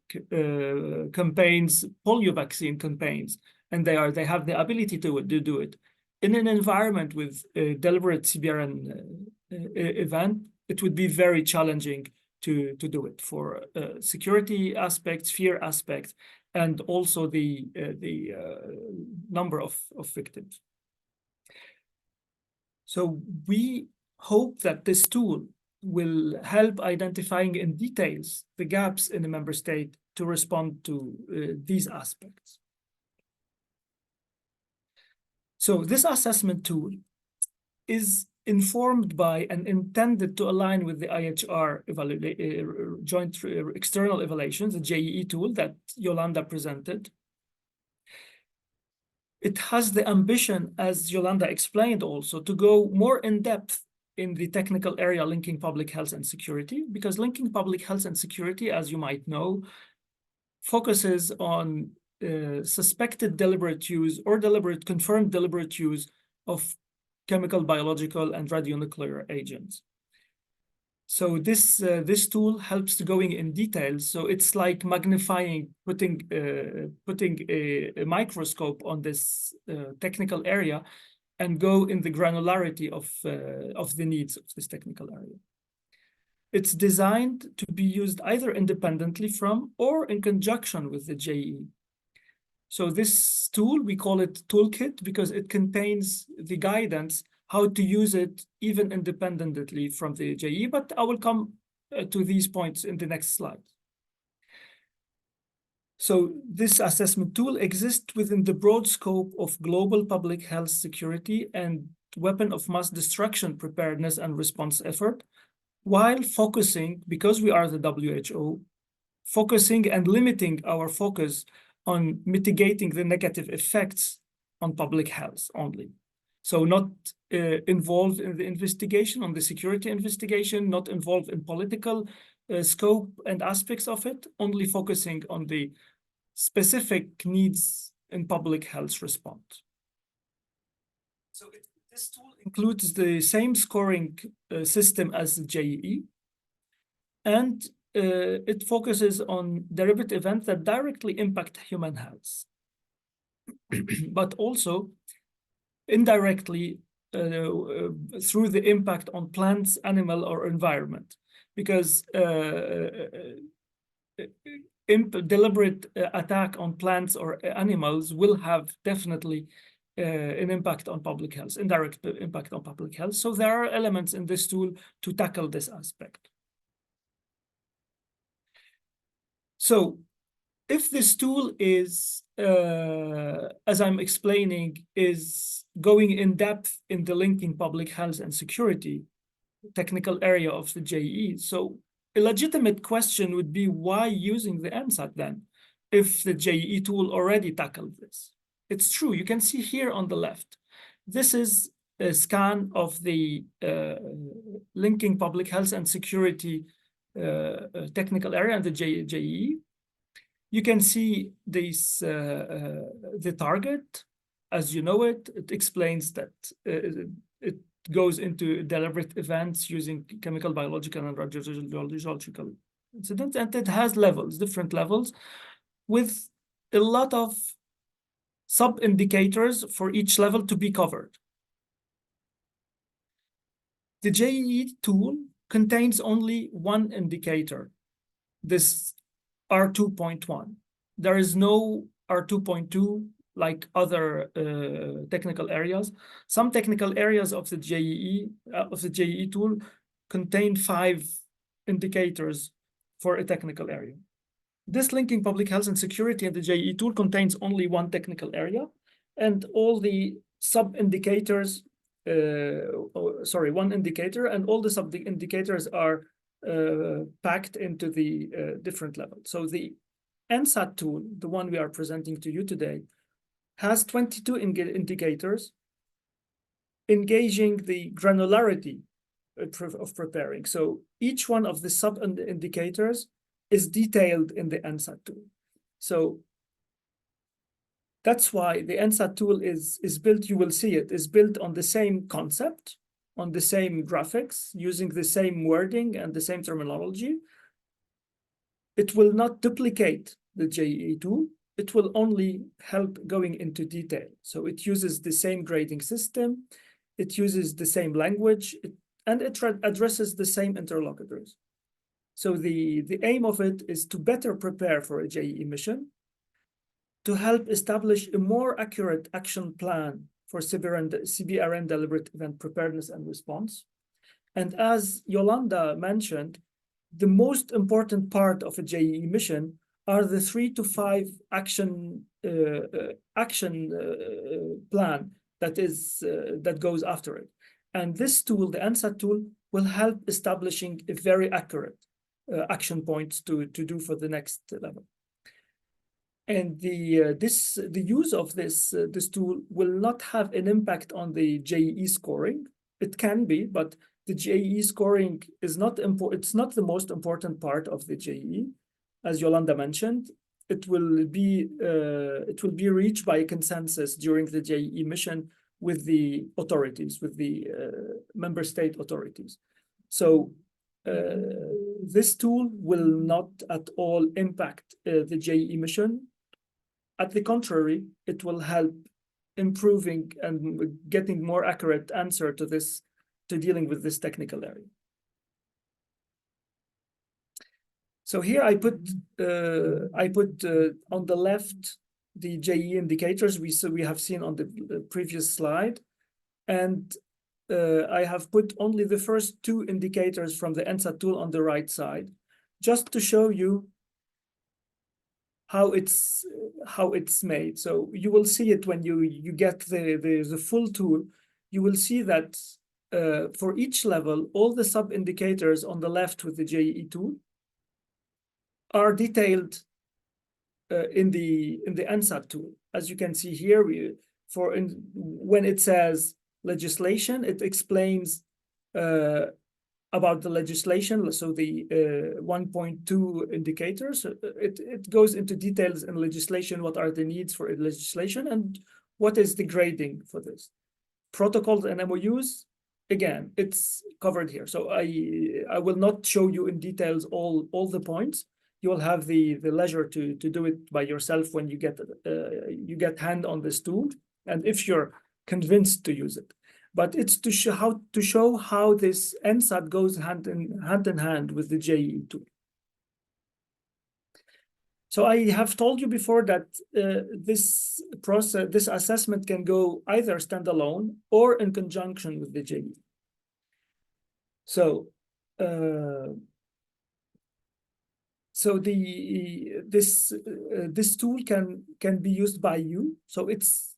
campaigns, polio vaccine campaigns, and they have the ability to do it in an environment with a deliberate CBRN event, it would be very challenging to do it for security aspects, fear aspects, and also the number of victims. So we hope that this tool will help identifying in details the gaps in the member state to respond to these aspects. So this assessment tool is informed by and intended to align with the IHR joint external evaluations, the JEE tool that Yolanda presented. It has the ambition, as Yolanda explained also, to go more in depth in the technical area linking public health and security, because linking public health and security, as you might know, focuses on suspected deliberate use or confirmed deliberate use of chemical, biological, and radionuclear agents. So this tool helps to going in details. So it's like magnifying, putting a microscope on this technical area and go in the granularity of the needs of this technical area. It's designed to be used either independently from or in conjunction with the JEE. So this tool, we call it toolkit because it contains the guidance how to use it even independently from the JEE, but I will come to these points in the next slide. So this assessment tool exists within the broad scope of global public health security and weapon of mass destruction preparedness and response effort, while focusing, because we are the WHO, focusing and limiting our focus on mitigating the negative effects on public health only. So not involved in the investigation, on the security investigation, not involved in political scope and aspects of it, only focusing on the specific needs in public health response. So this tool includes the same scoring system as the JEE, and it focuses on deliberate events that directly impact human health, but also indirectly through the impact on plants, animal, or environment, because deliberate attack on plants or animals will have definitely an impact on public health, indirect impact on public health. So there are elements in this tool to tackle this aspect. So if this tool is, as I'm explaining, is going in depth in the linking public health and security technical area of the JEE, so a legitimate question would be, why using the MSAT then, if the JEE tool already tackled this? It's true, you can see here on the left, this is a scan of the linking public health and security technical area and the JEE. You can see this, the target, as you know it. It explains that it goes into deliberate events using chemical, biological, and radiological incidents, and it has levels, different levels, with a lot of sub-indicators for each level to be covered. The JEE tool contains only one indicator, this R2.1. There is no R2.2 like other technical areas. Some technical areas of the JEE tool contain 5 indicators for a technical area. This linking public health and security in the JEE tool contains only one technical area, and all the sub-indicators, one indicator, and all the sub-indicators are packed into the different levels. So the NSAT tool, the one we are presenting to you today, has 22 indicators engaging the granularity of preparing. So each one of the sub-indicators is detailed in the NSAT tool. So that's why the NSAT tool is built, you will see it, is built on the same concept, on the same graphics, using the same wording and the same terminology. It will not duplicate the JEE tool. It will only help going into detail. So it uses the same grading system, it uses the same language, and it addresses the same interlocutors. So the aim of it is to better prepare for a JEE mission, to help establish a more accurate action plan for CBRN deliberate event preparedness and response. And as Yolanda mentioned, the most important part of a JEE mission are the 3 to 5 action plan that goes after it. And this tool, the NSAT tool, will help establishing a very accurate action points to do for the next level. And the use of this tool will not have an impact on the JEE scoring. It can be, but the JEE scoring is not important. It's not the most important part of the JEE. As Yolanda mentioned, it will be reached by a consensus during the JEE mission with the authorities, with the member state authorities. So this tool will not at all impact the JEE mission. At the contrary, it will help improving and getting more accurate answer to this, to dealing with this technical area. So here I put on the left the JEE indicators we have seen on the previous slide, and I have put only the first 2 indicators from the NSAT tool on the right side, just to show you how it's made. So you will see it when you get the full tool. You will see that for each level, all the sub indicators on the left with the JEE tool are detailed in the NSAT tool. As you can see here, when it says legislation, it explains about the legislation. So the 1.2 indicators, it goes into details in legislation, what are the needs for legislation and what is the grading for this. Protocols and MOUs, again, it's covered here. So I will not show you in details all the points. You will have the leisure to do it by yourself when you get hand on this tool, and if you're convinced to use it. But it's to show how this NSAT goes hand in hand with the JEE tool. So I have told you before that this assessment can go either standalone or in conjunction with the JEE. So this tool can be used by you. So it's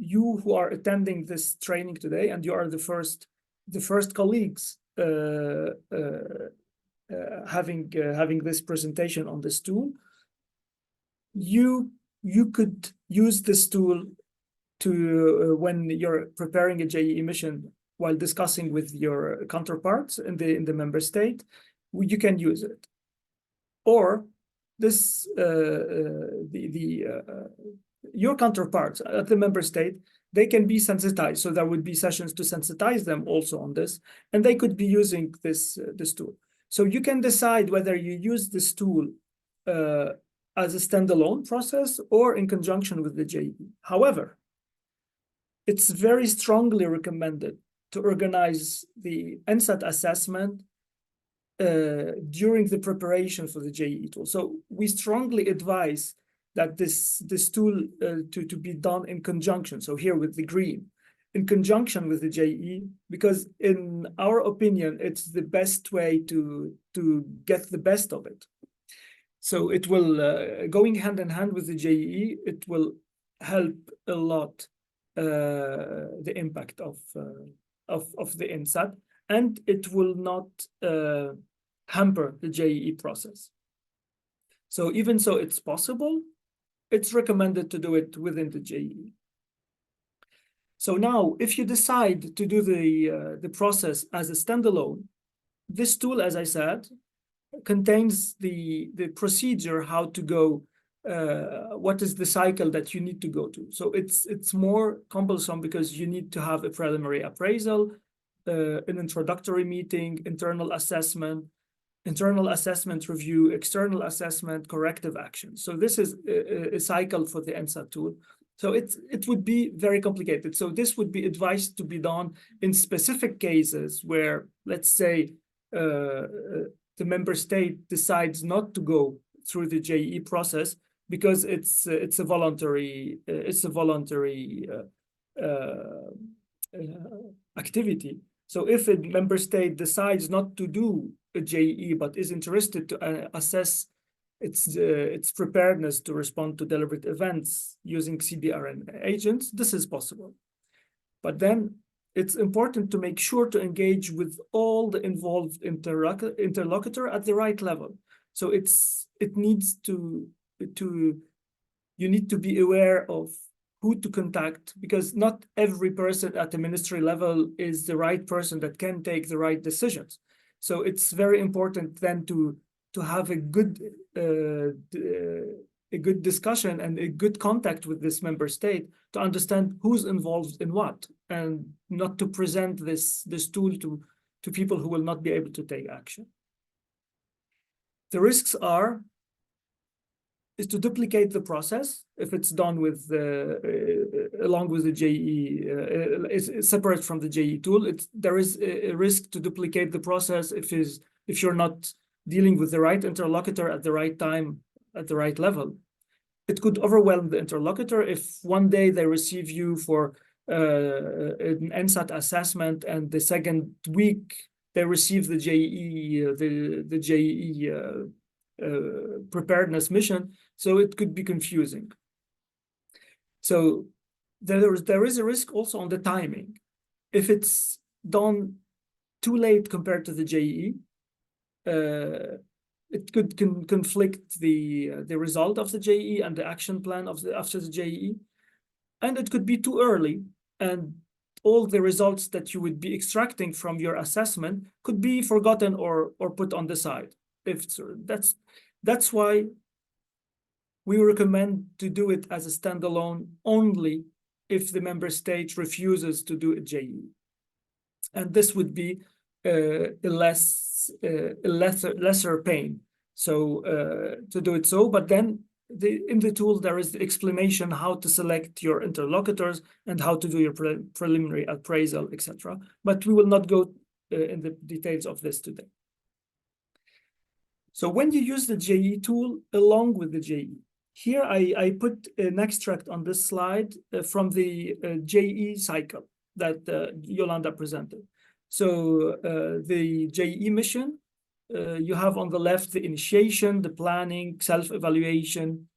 you who are attending this training today, and you are the first colleagues having this presentation on this tool. You could use this tool to when you're preparing a JEE mission while discussing with your counterparts in the member state. You can use it, or this your counterparts at the member state, they can be sensitized. So there would be sessions to sensitize them also on this, and they could be using this tool. So you can decide whether you use this tool as a standalone process or in conjunction with the JEE. However, it's very strongly recommended to organize the NSAT assessment during the preparation for the JEE tool. So we strongly advise that this tool to be done in conjunction. So here with the green, in conjunction with the JEE, because in our opinion, it's the best way to get the best of it. So it will, going hand in hand with the JEE, it will help a lot the impact of the NSAT, and it will not hamper the JEE process. So even so it's possible, it's recommended to do it within the JEE. So now, if you decide to do the process as a standalone, this tool, as I said, contains the procedure how to go, what is the cycle that you need to go to. So it's more cumbersome because you need to have a preliminary appraisal, an introductory meeting, internal assessment review, external assessment, corrective action. So this is a cycle for the NSAT tool. So it would be very complicated. So this would be advised to be done in specific cases where, let's say, the member state decides not to go through the JEE process because it's a voluntary activity. So if a member state decides not to do a JEE but is interested to assess its preparedness to respond to deliberate events using CBRN agents, this is possible. But then it's important to make sure to engage with all the involved interlocutor at the right level. So you need to be aware of who to contact, because not every person at the ministry level is the right person that can take the right decisions. So it's very important then to have a good discussion and a good contact with this member state to understand who's involved in what, and not to present this tool to people who will not be able to take action. The risks is to duplicate the process if it's done with along with the JEE, is separate from the JEE tool. There is a risk to duplicate the process if you're not dealing with the right interlocutor at the right time, at the right level. It could overwhelm the interlocutor if one day they receive you for an NSAT assessment and the second week they receive the JEE, the JEE preparedness mission. So it could be confusing. So there is a risk also on the timing. If it's done too late compared to the JEE, it could conflict the result of the JEE and the action plan after the JEE, and it could be too early, and all the results that you would be extracting from your assessment could be forgotten or put on the side. That's why we recommend to do it as a standalone only if the member state refuses to do a JEE, and this would be a lesser pain. So to do it so, but then in the tool there is the explanation how to select your interlocutors and how to do your preliminary appraisal, etc. But we will not go in the details of this today. So when you use the JEE tool along with the JEE, here I put an extract on this slide from the JEE cycle that Yolanda presented. So the JEE mission, you have on the left the initiation, the planning, self-evaluation,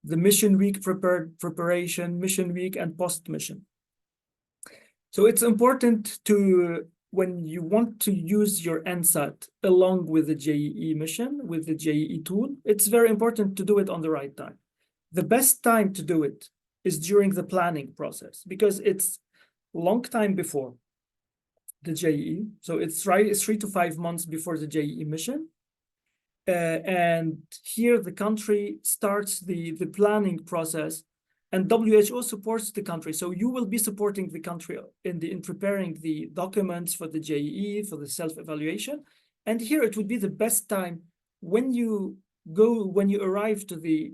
the mission week preparation, mission week, and post-mission. So it's important to, when you want to use your NSAT along with the JEE mission, with the JEE tool, it's very important to do it on the right time. The best time to do it is during the planning process, because it's a long time before the JEE. So it's 3 to 5 months before the JEE mission. And here the country starts the planning process and WHO supports the country. So you will be supporting the country in preparing the documents for the JEE, for the self-evaluation. And here it would be the best time when you arrive to the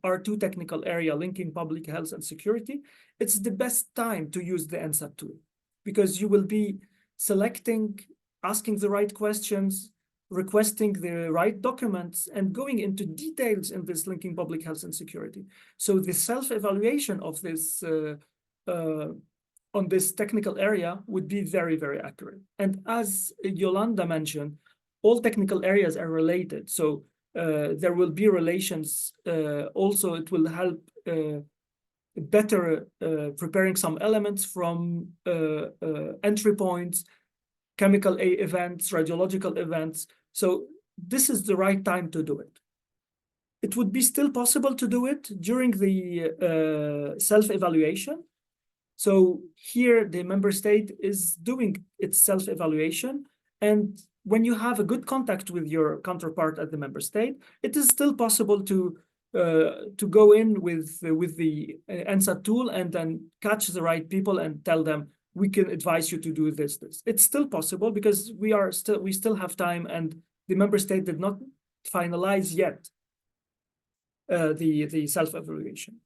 R2 technical area linking public health and security, it's the best time to use the NSAT tool, because you will be selecting, asking the right questions, requesting the right documents, and going into details in this linking public health and security. So the self-evaluation of this on this technical area would be very, very accurate. And as Yolanda mentioned, all technical areas are related. So there will be relations. Also, it will help better preparing some elements from entry points, chemical events, radiological events. So this is the right time to do it. It would be still possible to do it during the self-evaluation. So here the member state is doing its self-evaluation, and when you have a good contact with your counterpart at the member state, it is still possible to go in with the NSAT tool and then catch the right people and tell them, we can advise you to do this. It's still possible because we still have time, and the member state did not finalize yet the self-evaluation.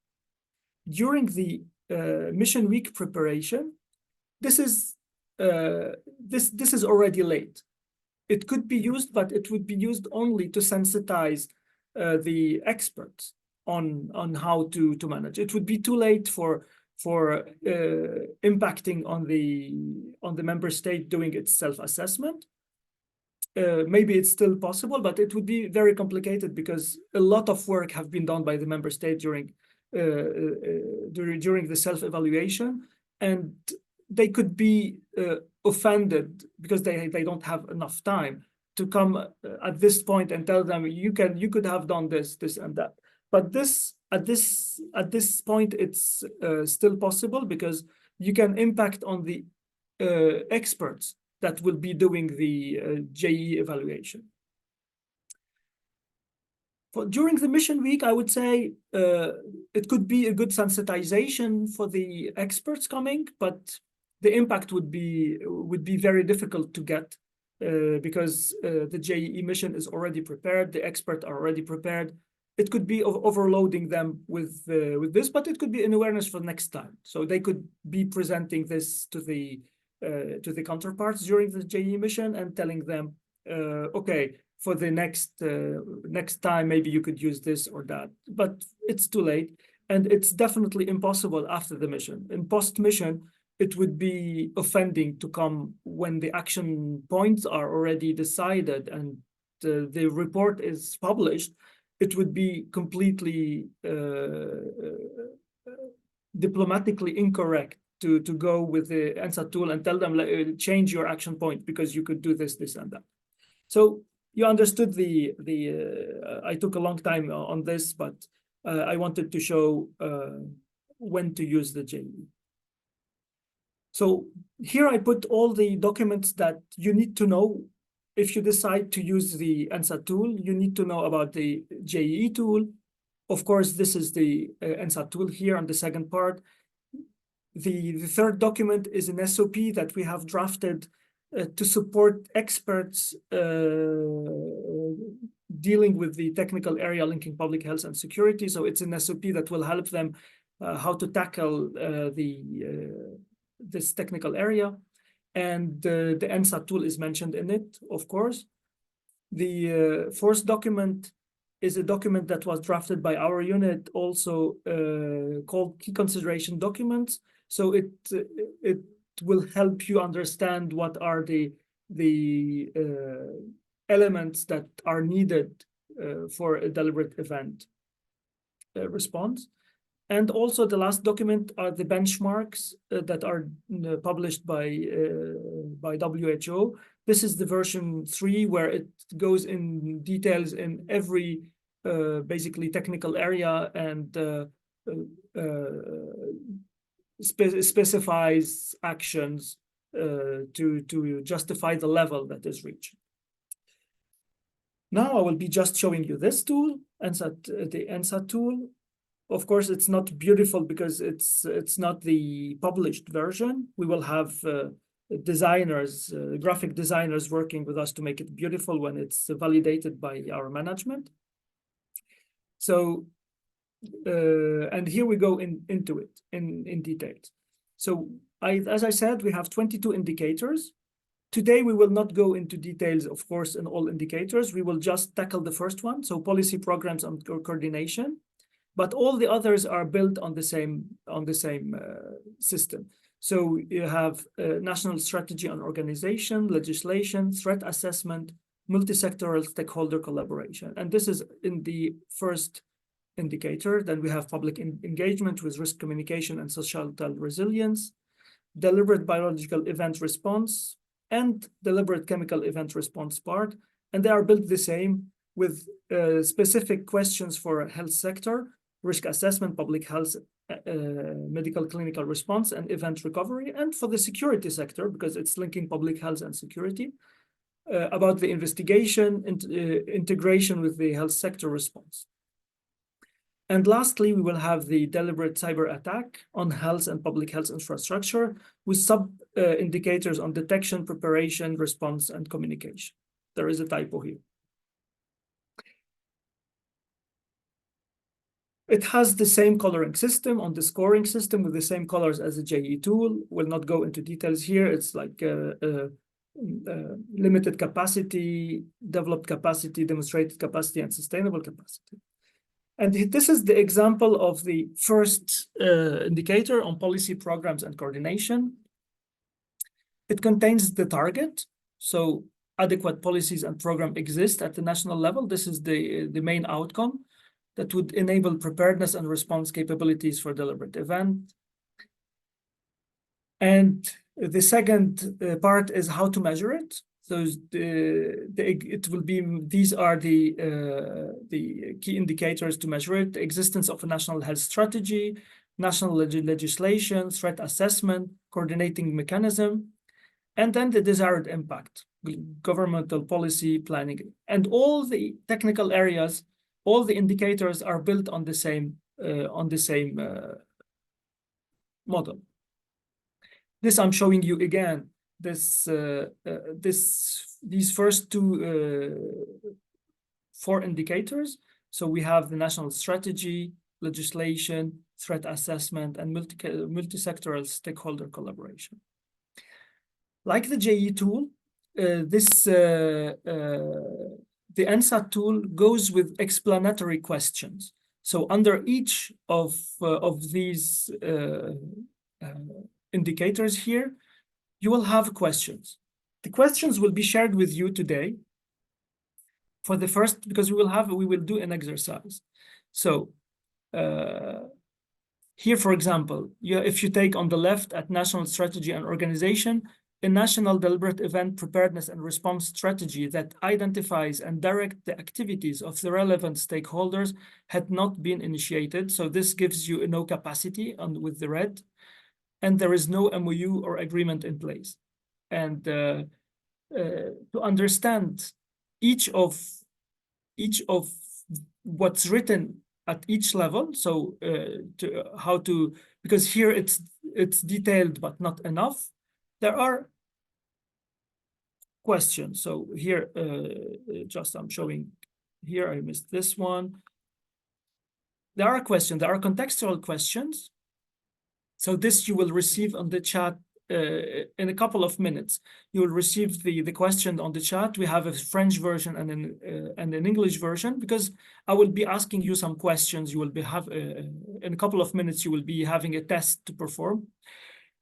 During the mission week preparation, this is already late. It could be used, but it would be used only to sensitize the experts on how to manage. It would be too late for impacting on the member state doing its self-assessment. Maybe it's still possible, but it would be very complicated because a lot of work have been done by the member state during the self-evaluation, and they could be offended because they don't have enough time to come at this point and tell them you could have done this and that. But at this point it's still possible because you can impact on the experts that will be doing the JEE evaluation. During the mission week, I would say it could be a good sensitization for the experts coming, but the impact would be very difficult to get because the JEE mission is already prepared, the experts are already prepared. It could be overloading them with this, but it could be an awareness for next time. So they could be presenting this to the counterparts during the JEE mission and telling them, okay, for the next time, maybe you could use this or that, but it's too late. And it's definitely impossible after the mission. In post-mission, it would be offending to come when the action points are already decided and the report is published. It would be completely diplomatically incorrect to go with the NSAT tool and tell them, change your action point because you could do this, and that. So you understood I took a long time on this, but I wanted to show when to use the JEE. So here I put all the documents that you need to know. If you decide to use the NSAT tool, you need to know about the JEE tool. Of course, this is the NSAT tool here on the second part. The third document is an SOP that we have drafted to support experts dealing with the technical area linking public health and security. So it's an SOP that will help them how to tackle this technical area. And the NSAT tool is mentioned in it, of course. The fourth document is a document that was drafted by our unit, also called Key Consideration Documents. So it will help you understand what are the elements that are needed for a deliberate event response. And also the last document are the benchmarks that are published by WHO. This is the version 3, where it goes in details in every basically technical area and specifies actions to justify the level that is reached. Now I will be just showing you this tool, the NSAT tool. of course, it's not beautiful because it's not the published version. We will have designers, graphic designers working with us to make it beautiful when it's validated by our management. So, and here we go into it in detail. So as I said, we have 22 indicators. Today, we will not go into details, of course, in all indicators. We will just tackle the first one, so policy programs and coordination. But all the others are built on the same system. So you have national strategy on organization, legislation, threat assessment, multi-sectoral stakeholder collaboration. And this is in the first indicator. Then we have public engagement with risk communication and societal resilience, deliberate biological event response, and deliberate chemical event response part. And they are built the same with specific questions for health sector, risk assessment, public health, medical clinical response, and event recovery. And for the security sector, because it's linking public health and security, about the investigation and integration with the health sector response. And lastly, we will have the deliberate cyber attack on health and public health infrastructure with sub-indicators on detection, preparation, response, and communication. There is a typo here. It has the same coloring system on the scoring system with the same colors as the JE tool. We'll not go into details here. It's like limited capacity, developed capacity, demonstrated capacity, and sustainable capacity. And this is the example of the first indicator on policy programs and coordination. It contains the target. So adequate policies and program exist at the national level. This is the main outcome that would enable preparedness and response capabilities for deliberate event. And the second part is how to measure it. So it will be, these are the key indicators to measure it: the existence of a national health strategy, national legislation, threat assessment, coordinating mechanism, and then the desired impact, governmental policy planning, and all the technical areas. All the indicators are built on the same model. This I'm showing you again. These first four indicators. So we have the national strategy, legislation, threat assessment, and multi-sectoral stakeholder collaboration. Like the JE tool, the NSAT tool goes with explanatory questions. So under each of these indicators here, you will have questions. The questions will be shared with you today for the first, because we will do an exercise. So here, for example, if you take on the left at national strategy and organization, a national deliberate event preparedness and response strategy that identifies and directs the activities of the relevant stakeholders had not been initiated. So this gives you no capacity with the red, and there is no MOU or agreement in place. And to understand each of what's written at each level, so because here it's detailed but not enough. There are questions. So here, I'm showing here, I missed this one. There are questions, there are contextual questions. So this you will receive on the chat in a couple of minutes. You will receive the question on the chat. We have a French version and an English version, because I will be asking you some questions. You will be in a couple of minutes, you will be having a test to perform.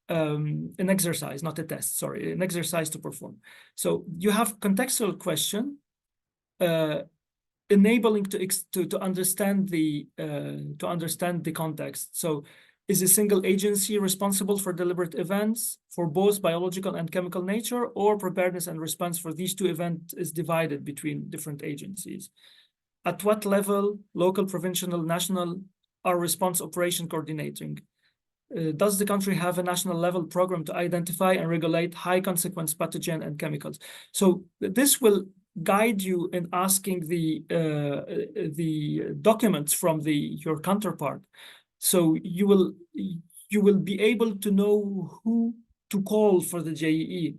An exercise, not a test, sorry, an exercise to perform. So you have contextual question, enabling to understand the context. So is a single agency responsible for deliberate events for both biological and chemical nature, or preparedness and response for these two events is divided between different agencies? At what level, local, provincial, national, are response operation coordinating? Does the country have a national level program to identify and regulate high consequence pathogen and chemicals? So this will guide you in asking the documents from your counterpart. So you will be able to know who to call for the JEE.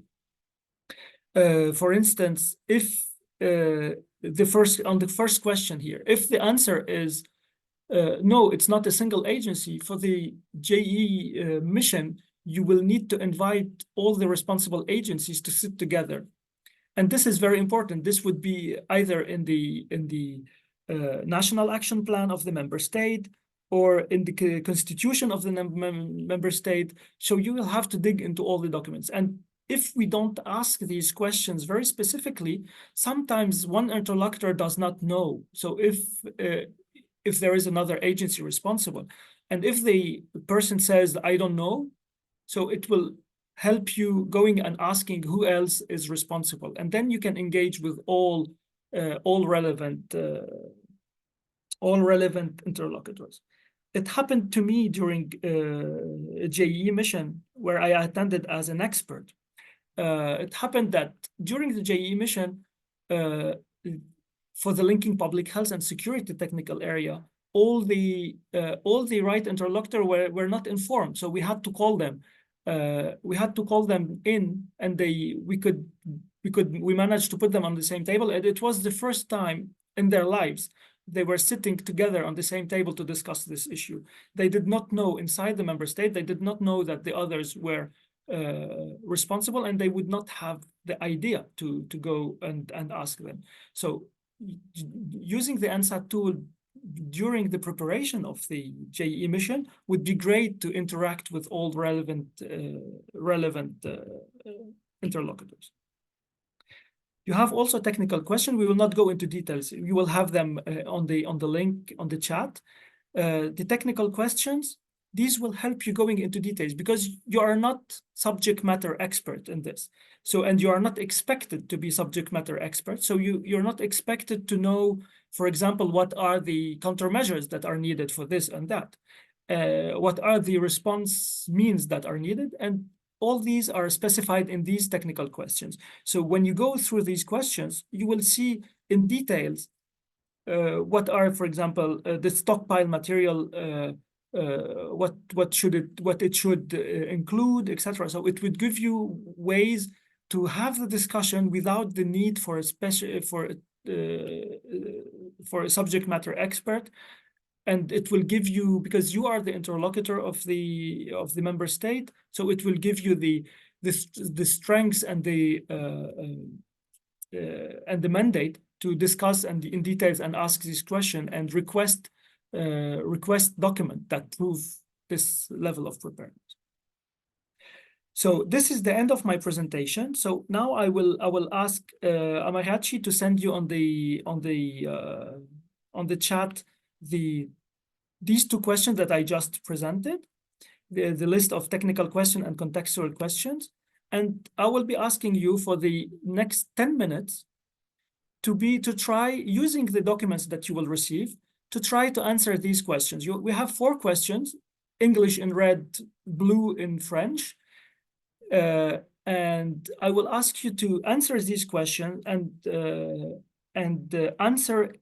For instance, if on the first question here, if the answer is no, it's not a single agency, for the JEE mission, you will need to invite all the responsible agencies to sit together. And this is very important. This would be either in the national action plan of the member state or in the constitution of the member state. So you will have to dig into all the documents. And if we don't ask these questions very specifically, sometimes one interlocutor does not know. So if there is another agency responsible, and if the person says, I don't know, so it will help you going and asking who else is responsible. And then you can engage with all relevant interlocutors. It happened to me during a JEE mission where I attended as an expert. It happened that during the JEE mission, for the linking public health and security technical area, all the right interlocutor were not informed. So we had to call them. We had to call them in, and we managed to put them on the same table. And it was the first time in their lives they were sitting together on the same table to discuss this issue. They did not know inside the member state, they did not know that the others were responsible, and they would not have the idea to go and ask them. So using the NSAT tool during the preparation of the JEE mission would be great to interact with all relevant interlocutors. You have also technical questions. We will not go into details. You will have them on the link on the chat. The technical questions, these will help you going into details because you are not subject matter expert in this. So, and you are not expected to be subject matter expert. So you're not expected to know, for example, what are the countermeasures that are needed for this and that? What are the response means that are needed? And all these are specified in these technical questions. So when you go through these questions, you will see in details what are, for example, the stockpile material, what it should include, etc. So it would give you ways to have the discussion without the need for a subject matter expert. And it will give you, because you are the interlocutor of the member state, so it will give you the strengths and the mandate to discuss and in details and ask this question and request document that prove this level of preparedness. So this is the end of my presentation. So now I will ask Amayachi to send you on the chat these two questions that I just presented, the list of technical questions and contextual questions. And I will be asking you for the next 10 minutes to try using the documents that you will receive to try to answer these questions. We have 4 questions, English in red, blue in French. And I will ask you to answer these questions and answer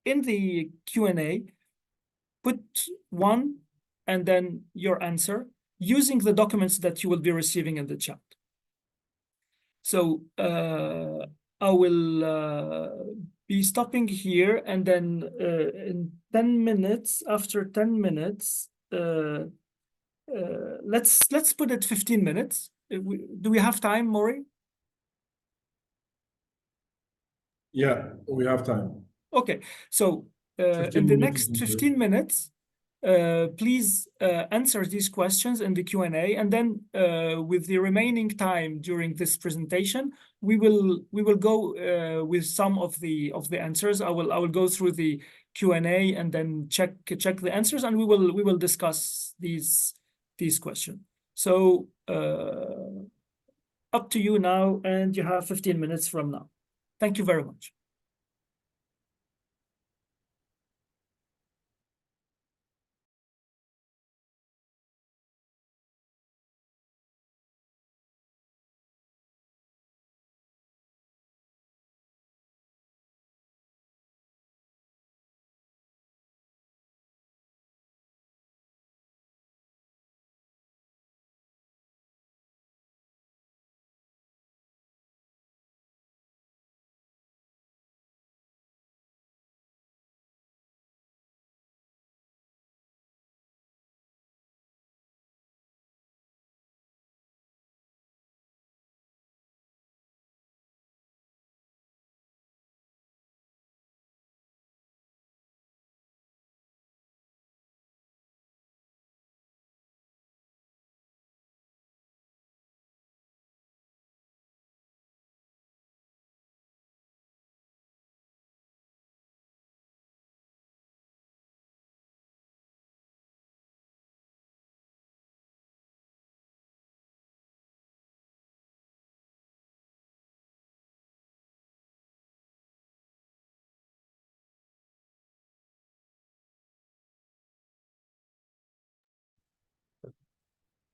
in the Q&A, put one and then your answer using the documents that you will be receiving in the chat. So I will be stopping here, and then in 10 minutes, after 10 minutes, let's put it 15 minutes. Do we have time, Maury? Yeah, we have time. Okay, so in the next 15 minutes, please answer these questions in the Q&A, and then with the remaining time during this presentation, we will go with some of the answers. I will go through the Q&A and then check the answers, and we will discuss these questions. So up to you now, and you have 15 minutes from now. Thank you very much.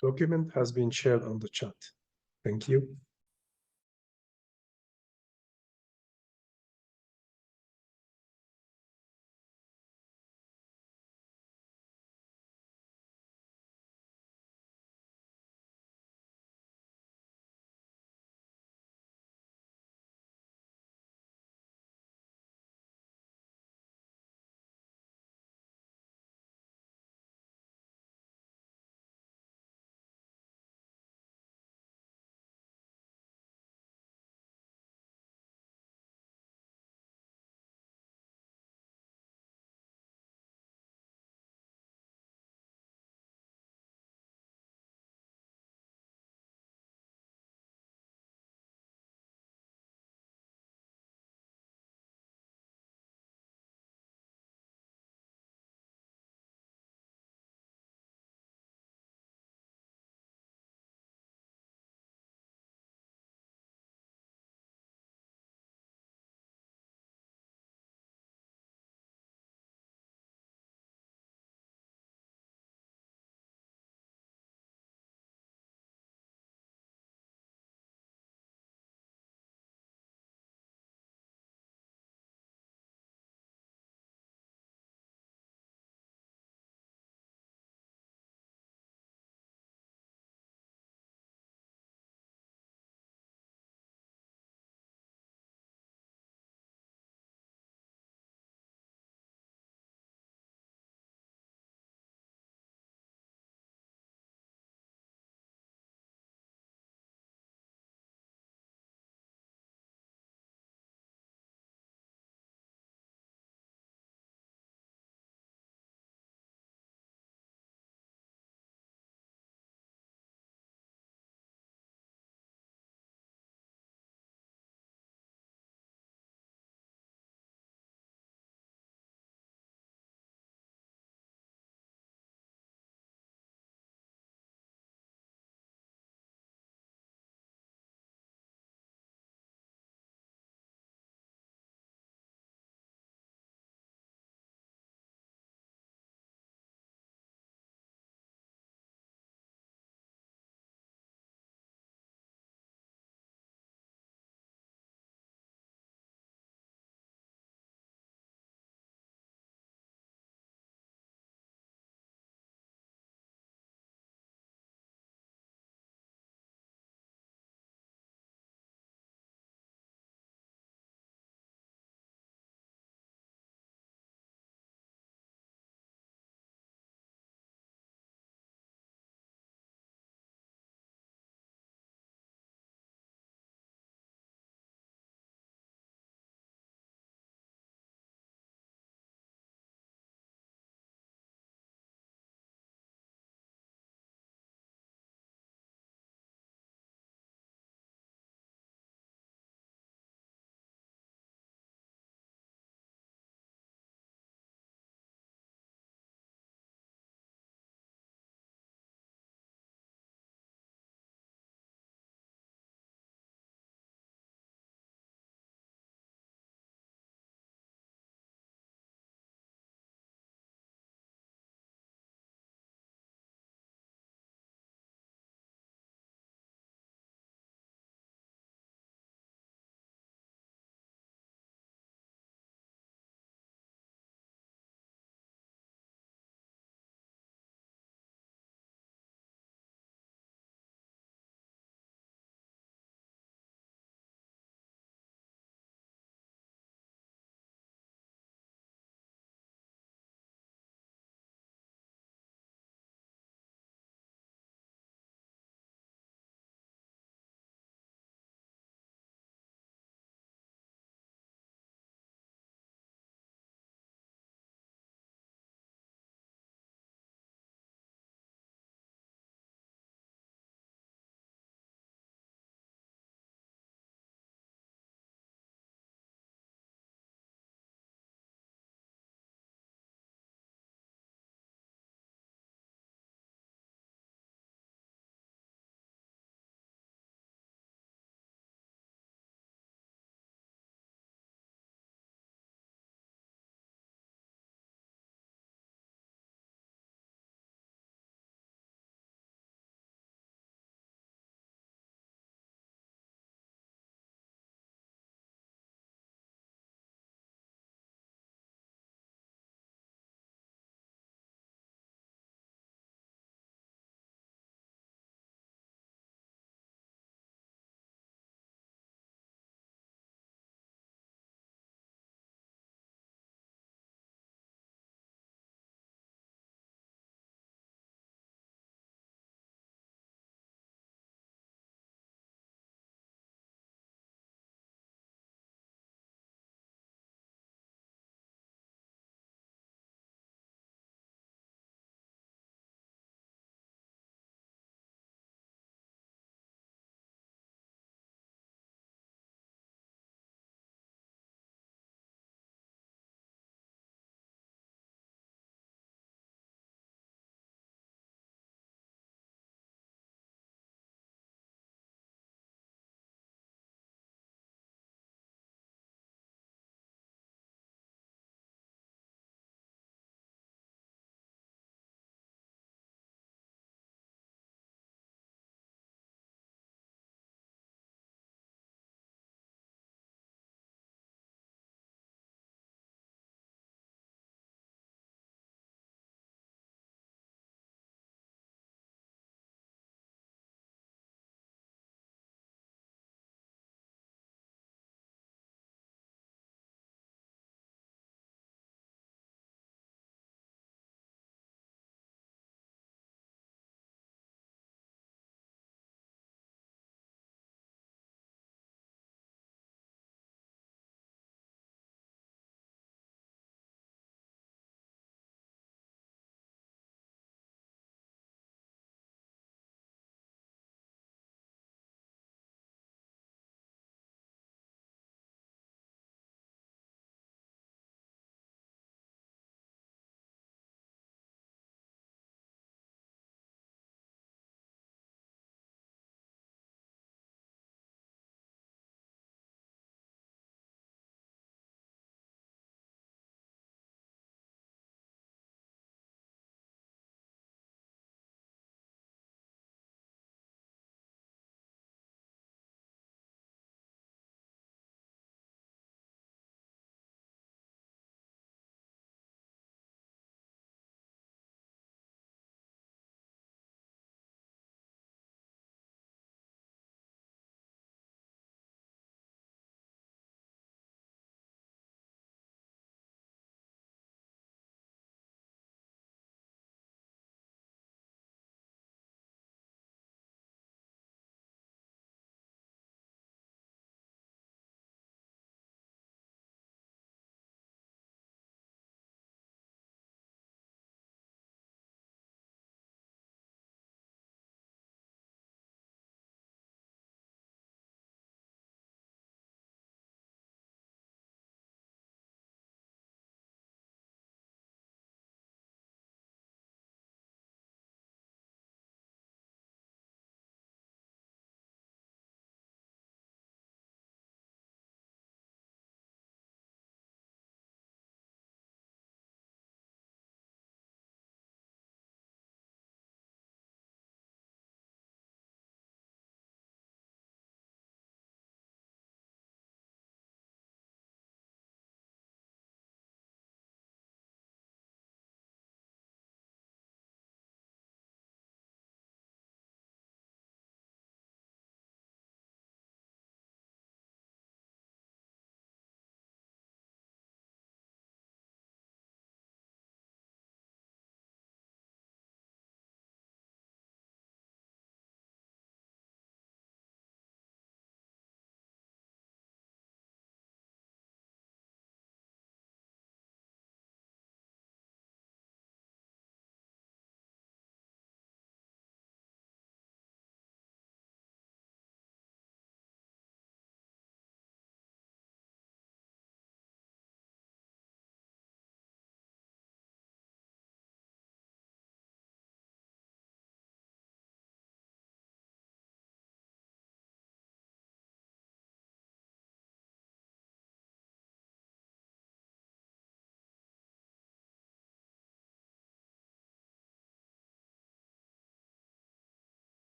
document has been shared on the chat. Thank you.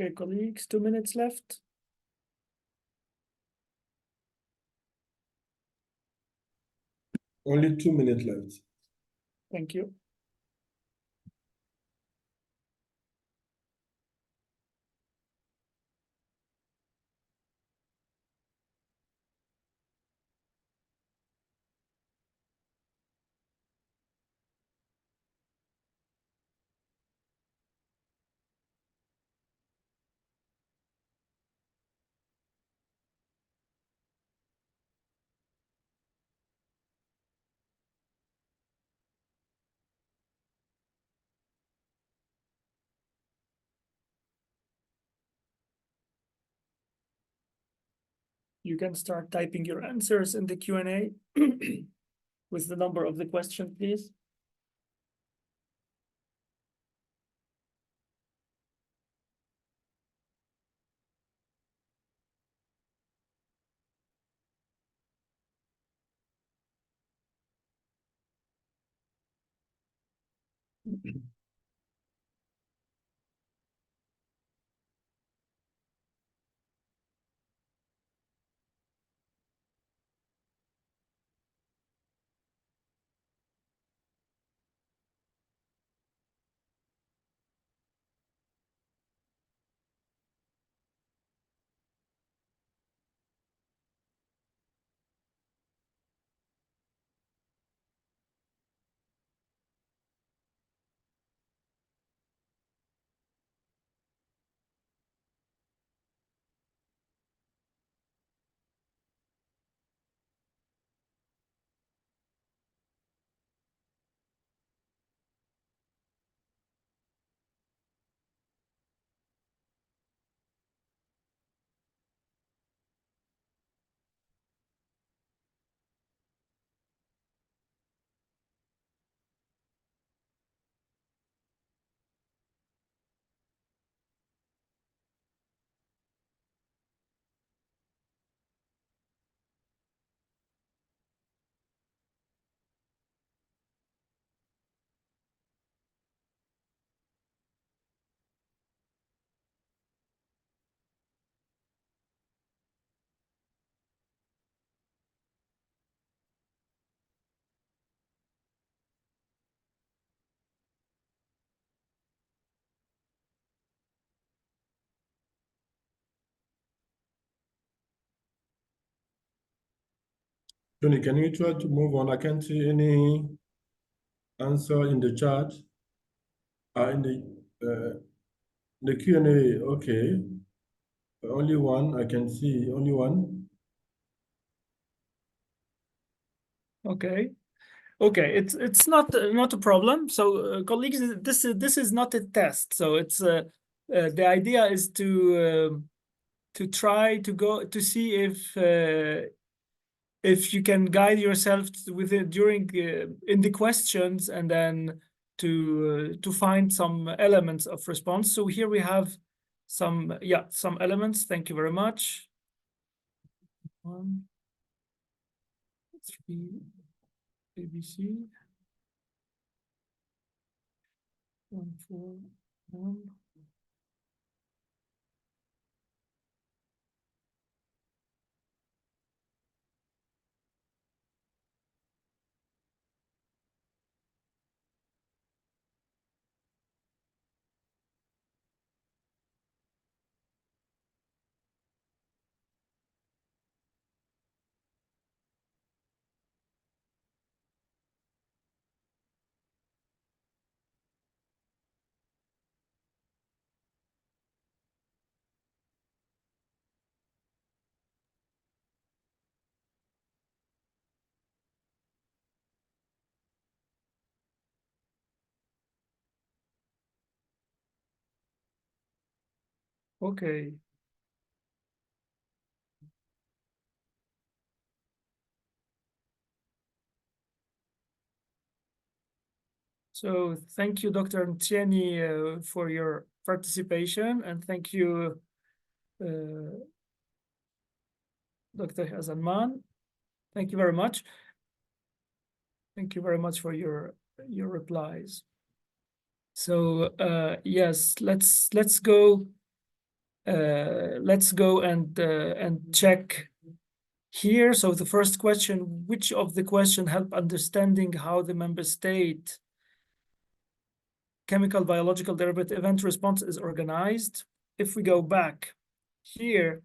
Okay, colleagues, 2 minutes left. Only 2 minutes left. Thank you. You can start typing your answers in the Q&A with the number of the question, please. Tony, can you try to move on? I can't see any answer in the chat. In the Q&A, okay. Only one, I can see, only one. Okay. Okay, it's not a problem. So colleagues, this is not a test. So it's the idea is to try to go to see if you can guide yourself with it during in the questions, and then to find some elements of response. So here we have some elements. Thank you very much. 1, 3, ABC. 1, 4, 1. Okay. So thank you, Dr. Ntieni, for your participation, and thank you, Dr. Hazanman. Thank you very much. Thank you very much for your replies. So yes, let's go let's go and check here. So the first question, which of the question help understanding how the member state chemical, biological, derivative event response is organized? If we go back here,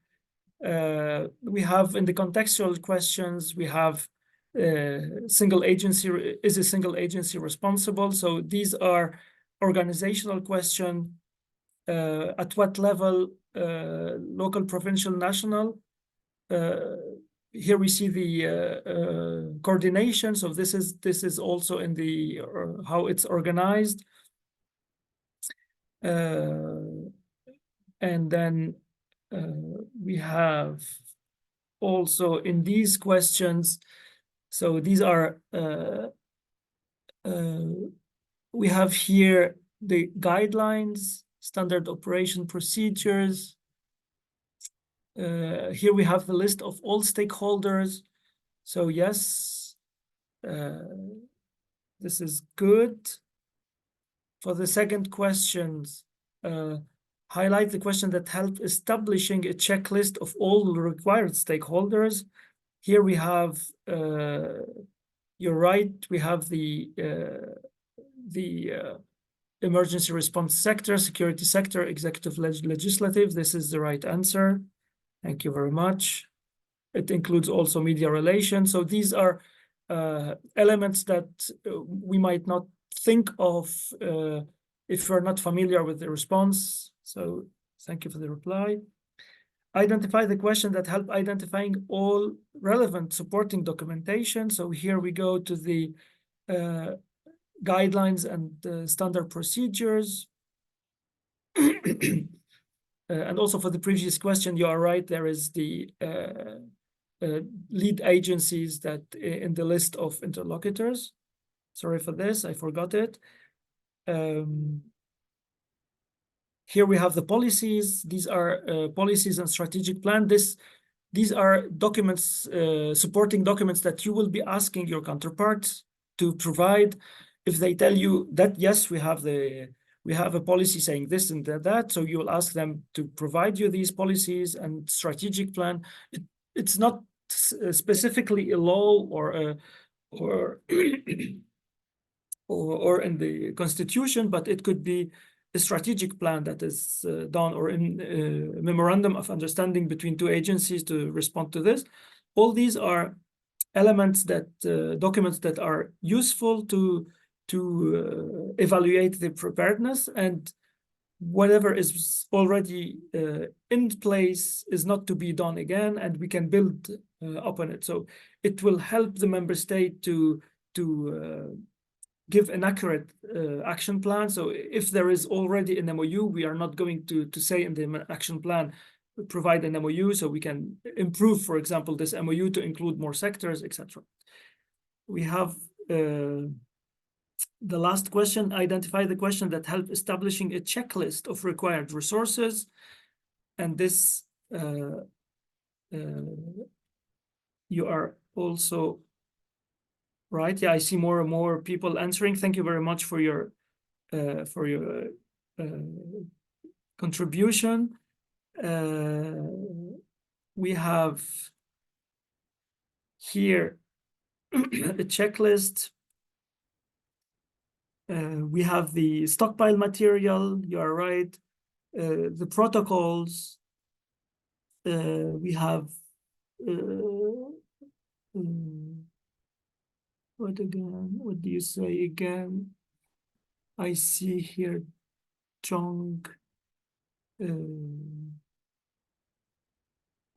we have in the contextual questions, we have single agency, is a single agency responsible? So these are organizational questions. At what level, local, provincial, national? Here we see the coordination. So this is also in the how it's organized. And then we have also in these questions, so these are, we have here the guidelines, standard operation procedures. Here we have the list of all stakeholders. So yes, this is good. For the second questions, highlight the question that helped establishing a checklist of all the required stakeholders. Here we have, you're right, we have the emergency response sector, security sector, executive, legislative. This is the right answer. Thank you very much. It includes also media relations. So these are elements that we might not think of if we're not familiar with the response. So thank you for the reply. Identify the question that help identifying all relevant supporting documentation. So here we go to the guidelines and standard procedures. And also for the previous question, you are right, there is the lead agencies that in the list of interlocutors. Sorry for this, I forgot it. Here we have the policies. These are policies and strategic plan. These are documents, supporting documents that you will be asking your counterparts to provide. If they tell you that, yes, we have a policy saying this and that, so you will ask them to provide you these policies and strategic plan. It's not specifically a law or in the constitution, but it could be a strategic plan that is done, or in a memorandum of understanding between two agencies to respond to this. All these are elements that documents that are useful to evaluate the preparedness, and whatever is already in place is not to be done again, and we can build upon it. So it will help the member state to give an accurate action plan. So if there is already an MOU, we are not going to say in the action plan, provide an MOU, so we can improve, for example, this MOU to include more sectors, etc. We have the last question, identify the question that help establishing a checklist of required resources. And this, you are also right. Yeah, I see more and more people answering. Thank you very much for your contribution. We have here a checklist. We have the stockpile material, you are right. The protocols. We have what again? What do you say again? I see here, Chong.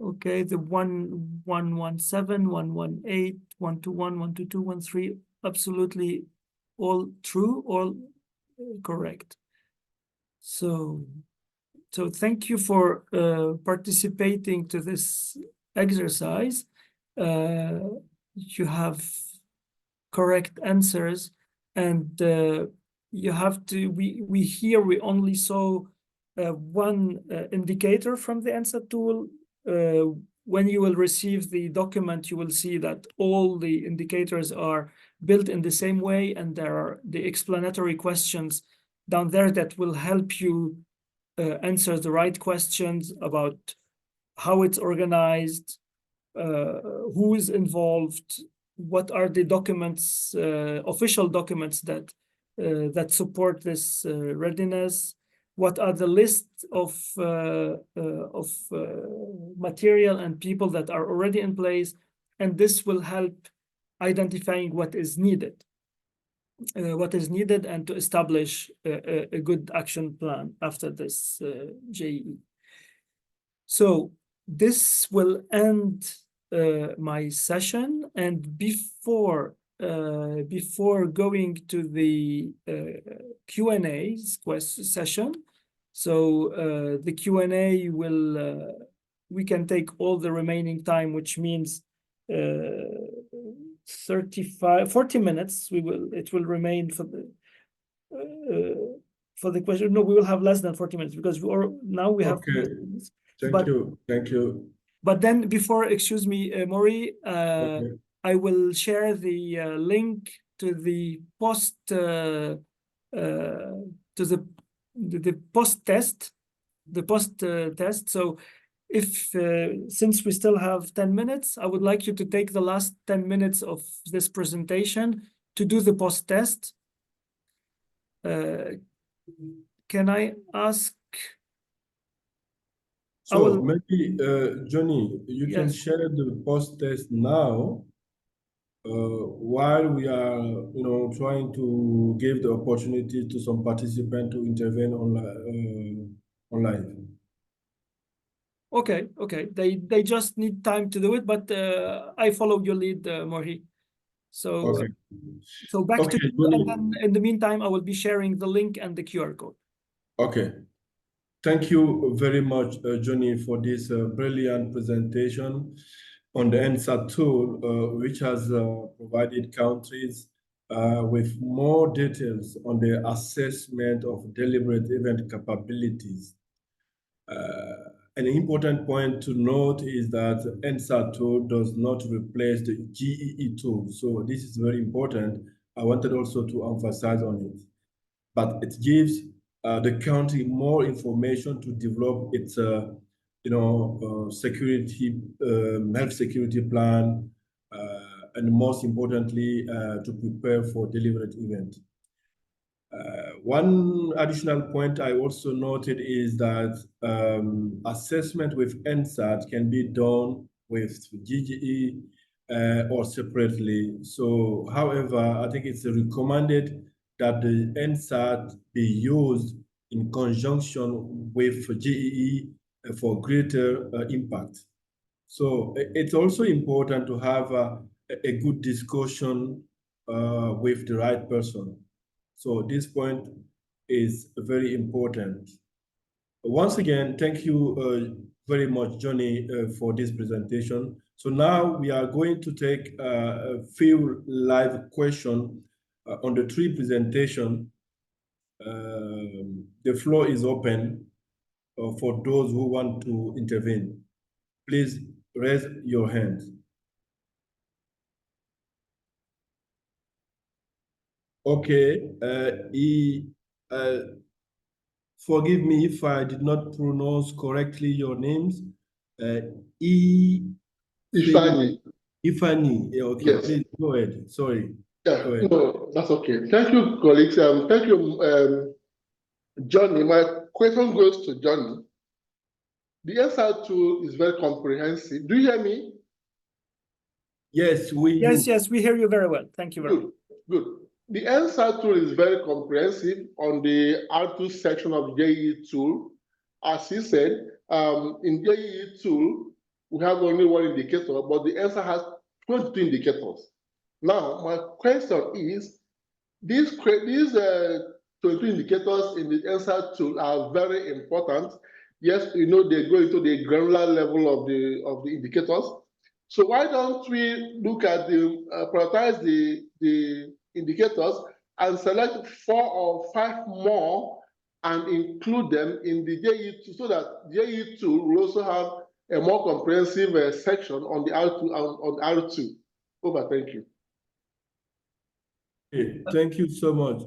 Okay, the 1117, 118, 121, 122, 123, absolutely all true, all correct. So thank you for participating to this exercise. You have correct answers, and you have to, we only saw one indicator from the answer tool. When you will receive the document, you will see that all the indicators are built in the same way, and there are the explanatory questions down there that will help you answers the right questions about how it's organized, who is involved, what are the documents, official documents that that support this readiness, what are the list of material and people that are already in place, and this will help identifying what is needed. And to establish a good action plan after this JEE. So this will end my session, and before going to the Q&A session, so the Q&A will we can take all the remaining time, which means 40 minutes. It will remain for the question. No, we will have less than 40 minutes because now we have. Okay. Thank you. But then before, excuse me, Maury, Okay. I will share the link to the post to the post test, test. So if since we still have 10 minutes, I would like you to take the last 10 minutes of this presentation to do the post test. Can I ask? So maybe Johnny, you can Yes. share the post test now while we are trying to give the opportunity to some participants to intervene online. Okay. They just need time to do it, but I follow your lead, Maury. So Okay. So back to you, Johnny. and then in the meantime, I will be sharing the link and the QR code. Okay. Thank you very much, Johnny, for this brilliant presentation on the ENSAT tool, which has provided countries with more details on the assessment of deliberate event capabilities. An important point to note is that ENSAT tool does not replace the GEE tool. So this is very important. I wanted also to emphasize on it. But it gives the country more information to develop its, security, health security plan, and most importantly, to prepare for deliberate event. One additional point I also noted is that assessment with ENSAT can be done with GGE or separately. So, however, I think it's recommended that the ENSAT be used in conjunction with GEE for greater impact. So it's also important to have a good discussion with the right person. So this point is very important. Once again, thank you very much, Johnny, for this presentation. So now we are going to take a few live questions on the three presentations. The floor is open for those who want to intervene. Please raise your hand. Okay, forgive me if I did not pronounce correctly your names. Ifani. Ifani, okay, Yes. please go ahead. Sorry. Yeah, Go ahead. no, that's okay. Thank you, colleagues. Thank you, Johnny. My question goes to Johnny. The ENSAT tool is very comprehensive. Do you hear me? Yes, we do. Yes, we hear you very well. Thank you very much. Good. The ENSAT tool is very comprehensive on the R2 section of JEE tool. As he said, in JEE tool, we have only one indicator, but the ENSAT has 22 indicators. Now, my question is, these 22 indicators in the ENSAT tool are very important. Yes, they go into the granular level of the indicators. So why don't we look at prioritize the indicators and select 4 or 5 more and include them in the JEE tool, so that JEE tool will also have a more comprehensive section on the R2 on R2. Over, thank you. Okay, thank you so much,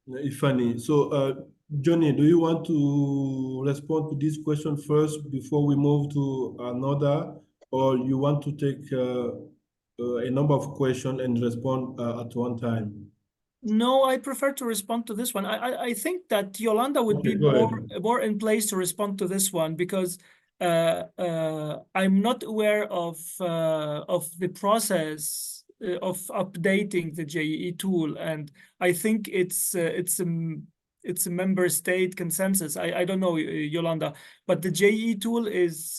Ifani. So, Johnny, do you want to respond to this question first before we move to another, or you want to take a number of questions and respond at one time? No, I prefer to respond to this one. I think that Yolanda would Okay, be go ahead. more in place to respond to this one because I'm not aware of the process of updating the JEE tool, and I think it's a member state consensus. I don't know, Yolanda, but the JEE tool is.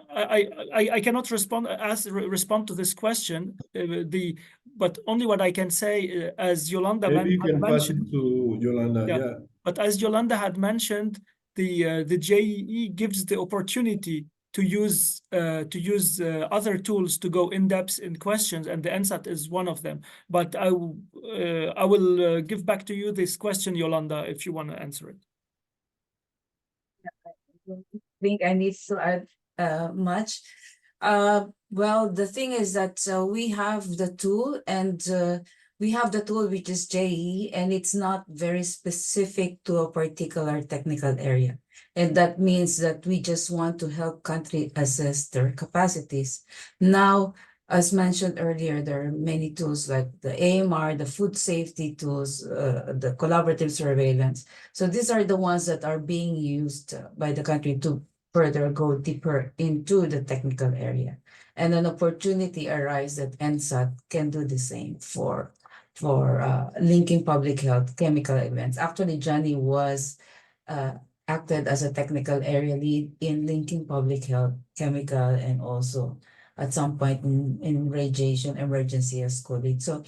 I cannot respond to this question. But only what I can say, as Yolanda Maybe you had can pass it mentioned, to Yolanda. yeah. Yeah. But as Yolanda had mentioned, the JEE gives the opportunity to use other tools to go in depth in questions, and the NSAT is one of them. But I will give back to you this question, Yolanda, if you want to answer it. Think I need to add much. Well, the thing is that we have the tool, and we have the tool which is JEE, and it's not very specific to a particular technical area. And that means that we just want to help countries assess their capacities. Now, as mentioned earlier, there are many tools like the AMR, the food safety tools, the collaborative surveillance. So these are the ones that are being used by the country to further go deeper into the technical area. And an opportunity arises that NSAT can do the same for linking public health chemical events. Actually, Johnny was acted as a technical area lead in linking public health, chemical, and also at some point in radiation emergency as colleague. So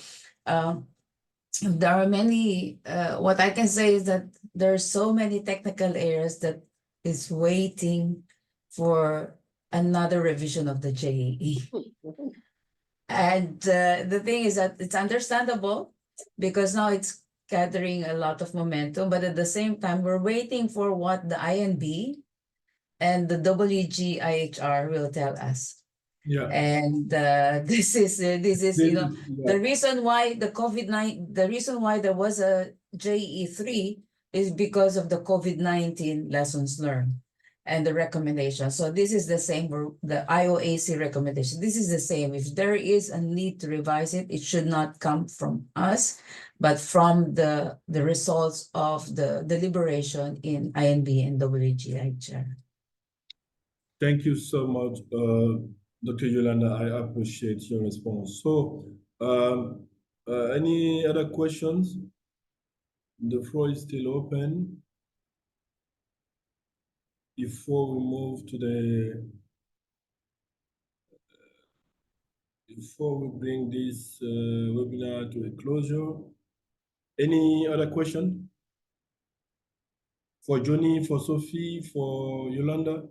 there are many, what I can say is that there are so many technical areas that is waiting for another revision of the JEE. And the thing is that it's understandable because now it's gathering a lot of momentum, but at the same time, we're waiting for what the INB and the WGIHR will tell us. Yeah. And this is you know, Yeah. the reason why the reason why there was a JEE3 is because of the COVID-19 lessons learned and the recommendation. So this is the same, the IOAC recommendation. This is the same. If there is a need to revise it, it should not come from us, but from the results of the deliberation in INB and WGIHR. Thank you so much, Dr. Yolanda. I appreciate your response. So, any other questions? The floor is still open. Before we move to before we bring this webinar to a closure, any other question? For Johnny, for Sophie, for Yolanda?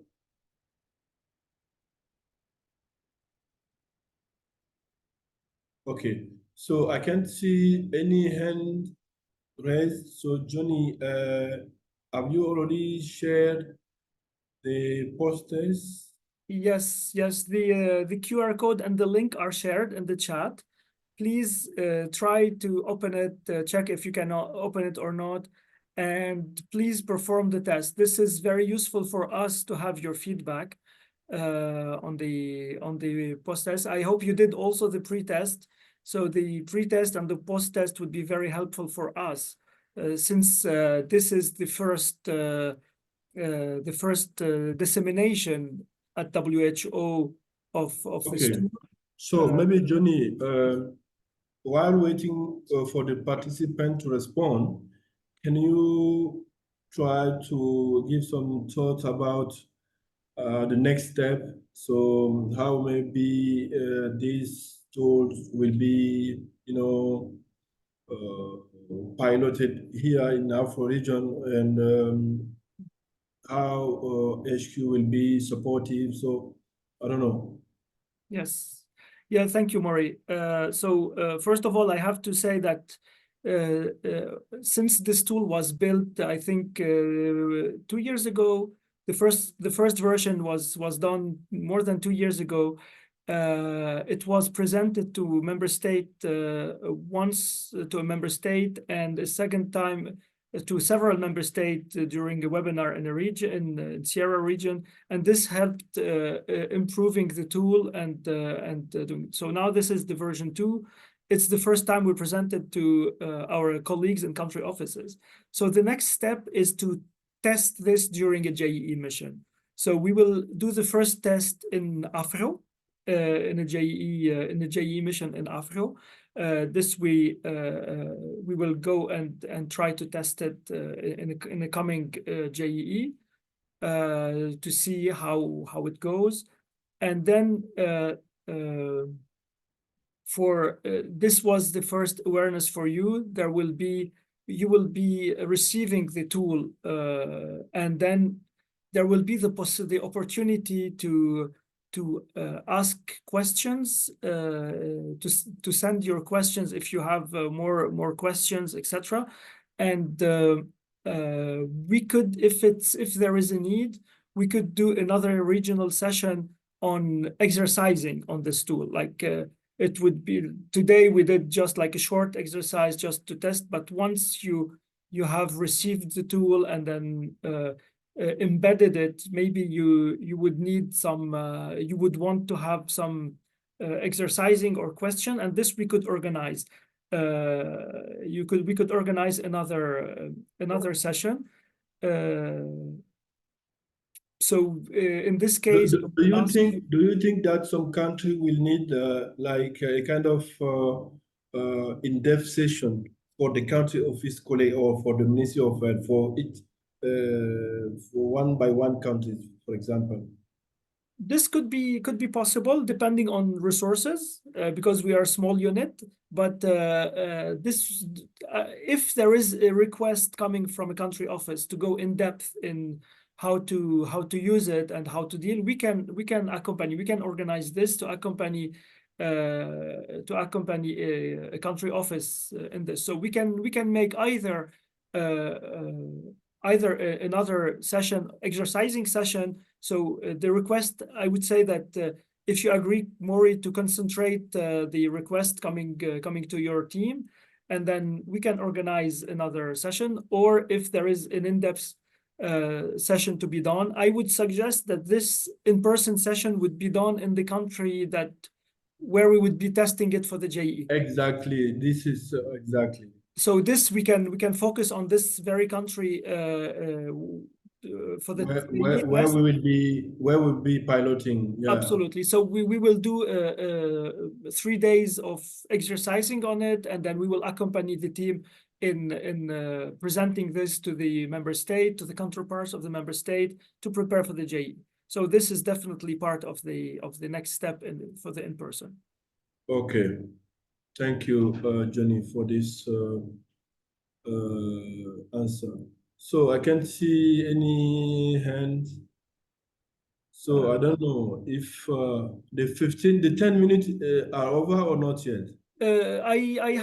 Okay, so I can't see any hand raised. So Johnny, have you already shared the posters? Yes, the QR code and the link are shared in the chat. Please try to open it, check if you can open it or not, and please perform the test. This is very useful for us to have your feedback on the post-test. I hope you did also the pre-test. So the pre-test and the post-test would be very helpful for us since this is the first dissemination at WHO of this tool. So maybe Johnny, while waiting for the participant to respond, can you try to give some thoughts about the next step? So how maybe these tools will be, piloted here in Afro region, and how HQ will be supportive. So I don't know. Yes. Yeah, thank you, Maury. So first of all, I have to say that since this tool was built, I think 2 years ago, the first version was done more than 2 years ago. It was presented to member state once to a member state, and a second time to several member states during a webinar in a region in Sierra region, and this helped improving the tool. So now this is the version 2. It's the first time we presented to our colleagues in country offices. So the next step is to test this during a JEE mission. So we will do the first test in Afro, in a JEE mission in Afro. This we will go and try to test it in a coming JEE to see how it goes, and then this was the first awareness for you. You will be receiving the tool, and then there will be the opportunity to ask questions, to send your questions if you have more questions, etc. And we could, if there is a need, we could do another regional session on exercising on this tool. Like it would be today we did just like a short exercise just to test, but once you have received the tool and then embedded it, maybe you would need some you would want to have some exercising or question, and this we could organize. We could organize another session. So in this case, do you think that some country will need like a kind of in-depth session for the country office colleague or for the Ministry of Health for it for one by one countries, for example? This could be possible depending on resources, because we are a small unit. But if there is a request coming from a country office to go in depth in how to use it and how to deal, we can accompany. We can organize this to accompany a country office in this. So we can make either another session, exercising session. So the request, I would say that if you agree, Maury, to concentrate the request coming to your team, and then we can organize another session. Or if there is an in-depth session to be done, I would suggest that this in-person session would be done in the country where we would be testing it for the JEE. Exactly. This is exactly. So this we can focus on this very country for the where we'll be piloting. Yeah. Absolutely. So we will do 3 days of exercising on it, and then we will accompany the team in presenting this to the member state, to the counterparts of the member state, to prepare for the JEE. So this is definitely part of the next step for the in-person. Okay. Thank you, Johnny, for this answer. So I can't see any hands. So I don't know if the 10 minutes are over or not yet. I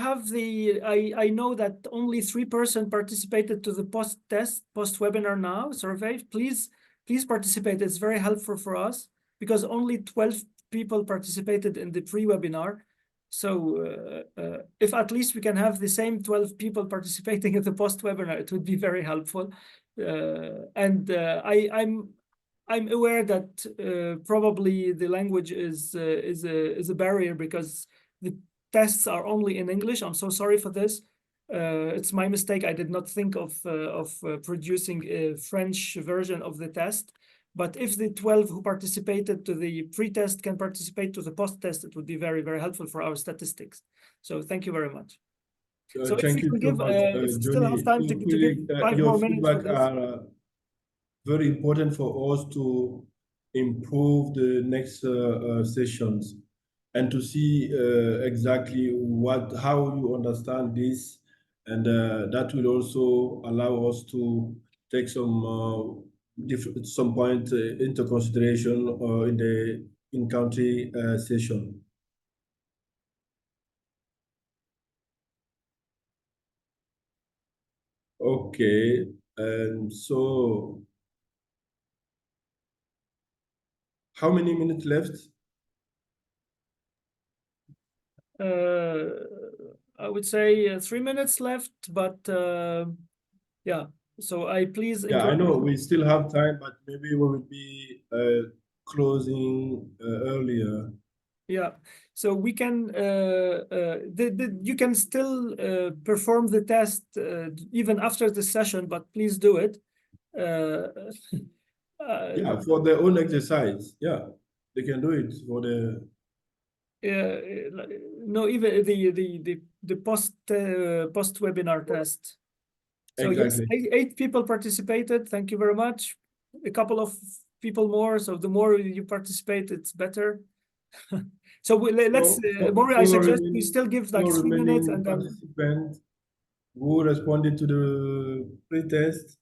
know that only 3% participated to the post-webinar now survey. Please participate. It's very helpful for us because only 12 people participated in the pre-webinar. So if at least we can have the same 12 people participating at the post-webinar, it would be very helpful. I'm aware that probably the language is a barrier because the tests are only in English. I'm so sorry for this. It's my mistake. I did not think of producing a French version of the test. But if the 12 who participated to the pre-test can participate to the post-test, it would be very, very helpful for our statistics. So thank you very much. So thank you so much, if we still have time to give 5 more minutes for this. Are very important for us to improve the next sessions and to see exactly how you understand this, and that will also allow us to take some point into consideration in the in-country session. Okay, and so how many minutes left? I would say 3 minutes left, but yeah. So I please Yeah, I encourage. know we still have time, but maybe we will be closing earlier. Yeah, so we can you can still perform the test even after the session, but please do it. Yeah, for their own exercise. Yeah, they can do it for the. No, even the post webinar test. So yes, Exactly. eight people participated. Thank you very much. A couple of people more. So the more you participate, it's better. So let's, Maury, I suggest we still give like 3 minutes and then. Participants who responded to the pre-test.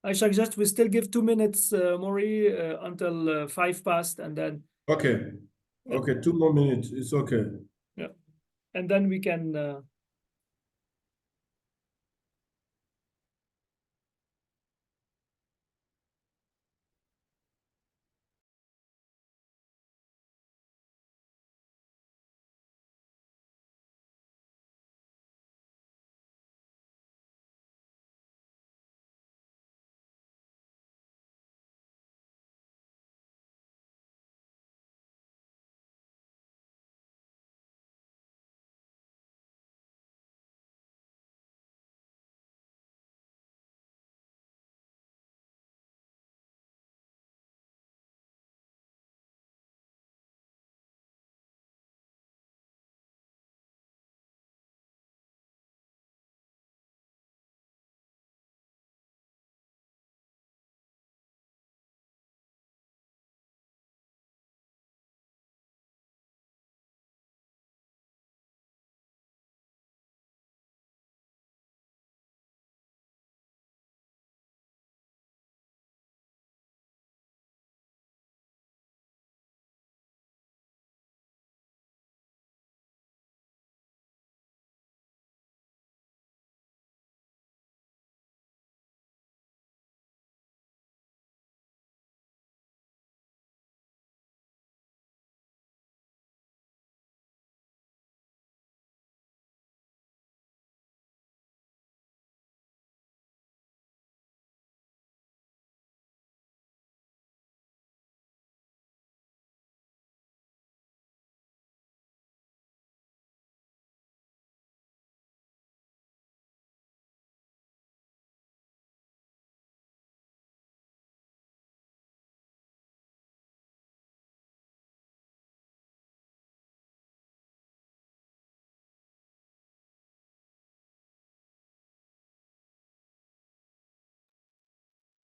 I suggest we still give 2 minutes, Maury, until 5 past, and then. Okay. Yeah. Okay, 2 more minutes. It's okay. Yeah, and then we can.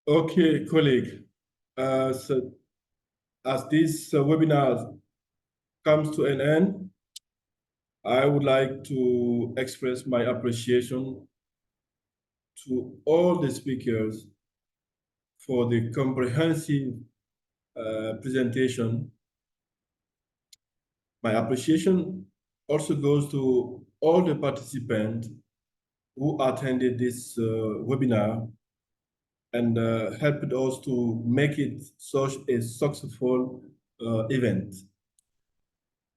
Okay, colleague. So as this webinar comes to an end, I would like to express my appreciation to all the speakers for the comprehensive presentation. My appreciation also goes to all the participants who attended this webinar and helped us to make it such a successful event.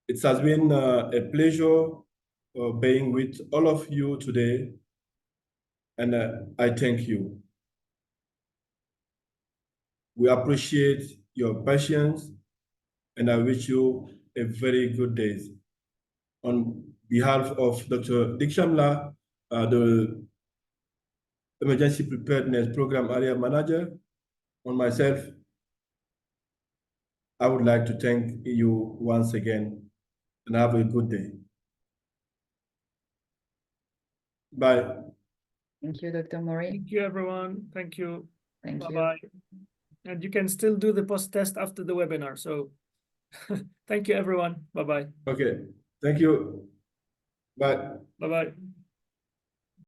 It has been a pleasure being with all of you today, and I thank you. We appreciate your patience, and I wish you a very good day. On behalf of Dr. Dikshamla, the Emergency Preparedness Program Area Manager, on myself, I would like to thank you once again, and have a good day. Bye. Thank you, Dr. Maury. Thank you, everyone. Thank you. Thank you. Bye-bye. And you can still do the post-test after the webinar. So thank you, everyone. Bye-bye. Okay, thank you. Bye. Bye-bye.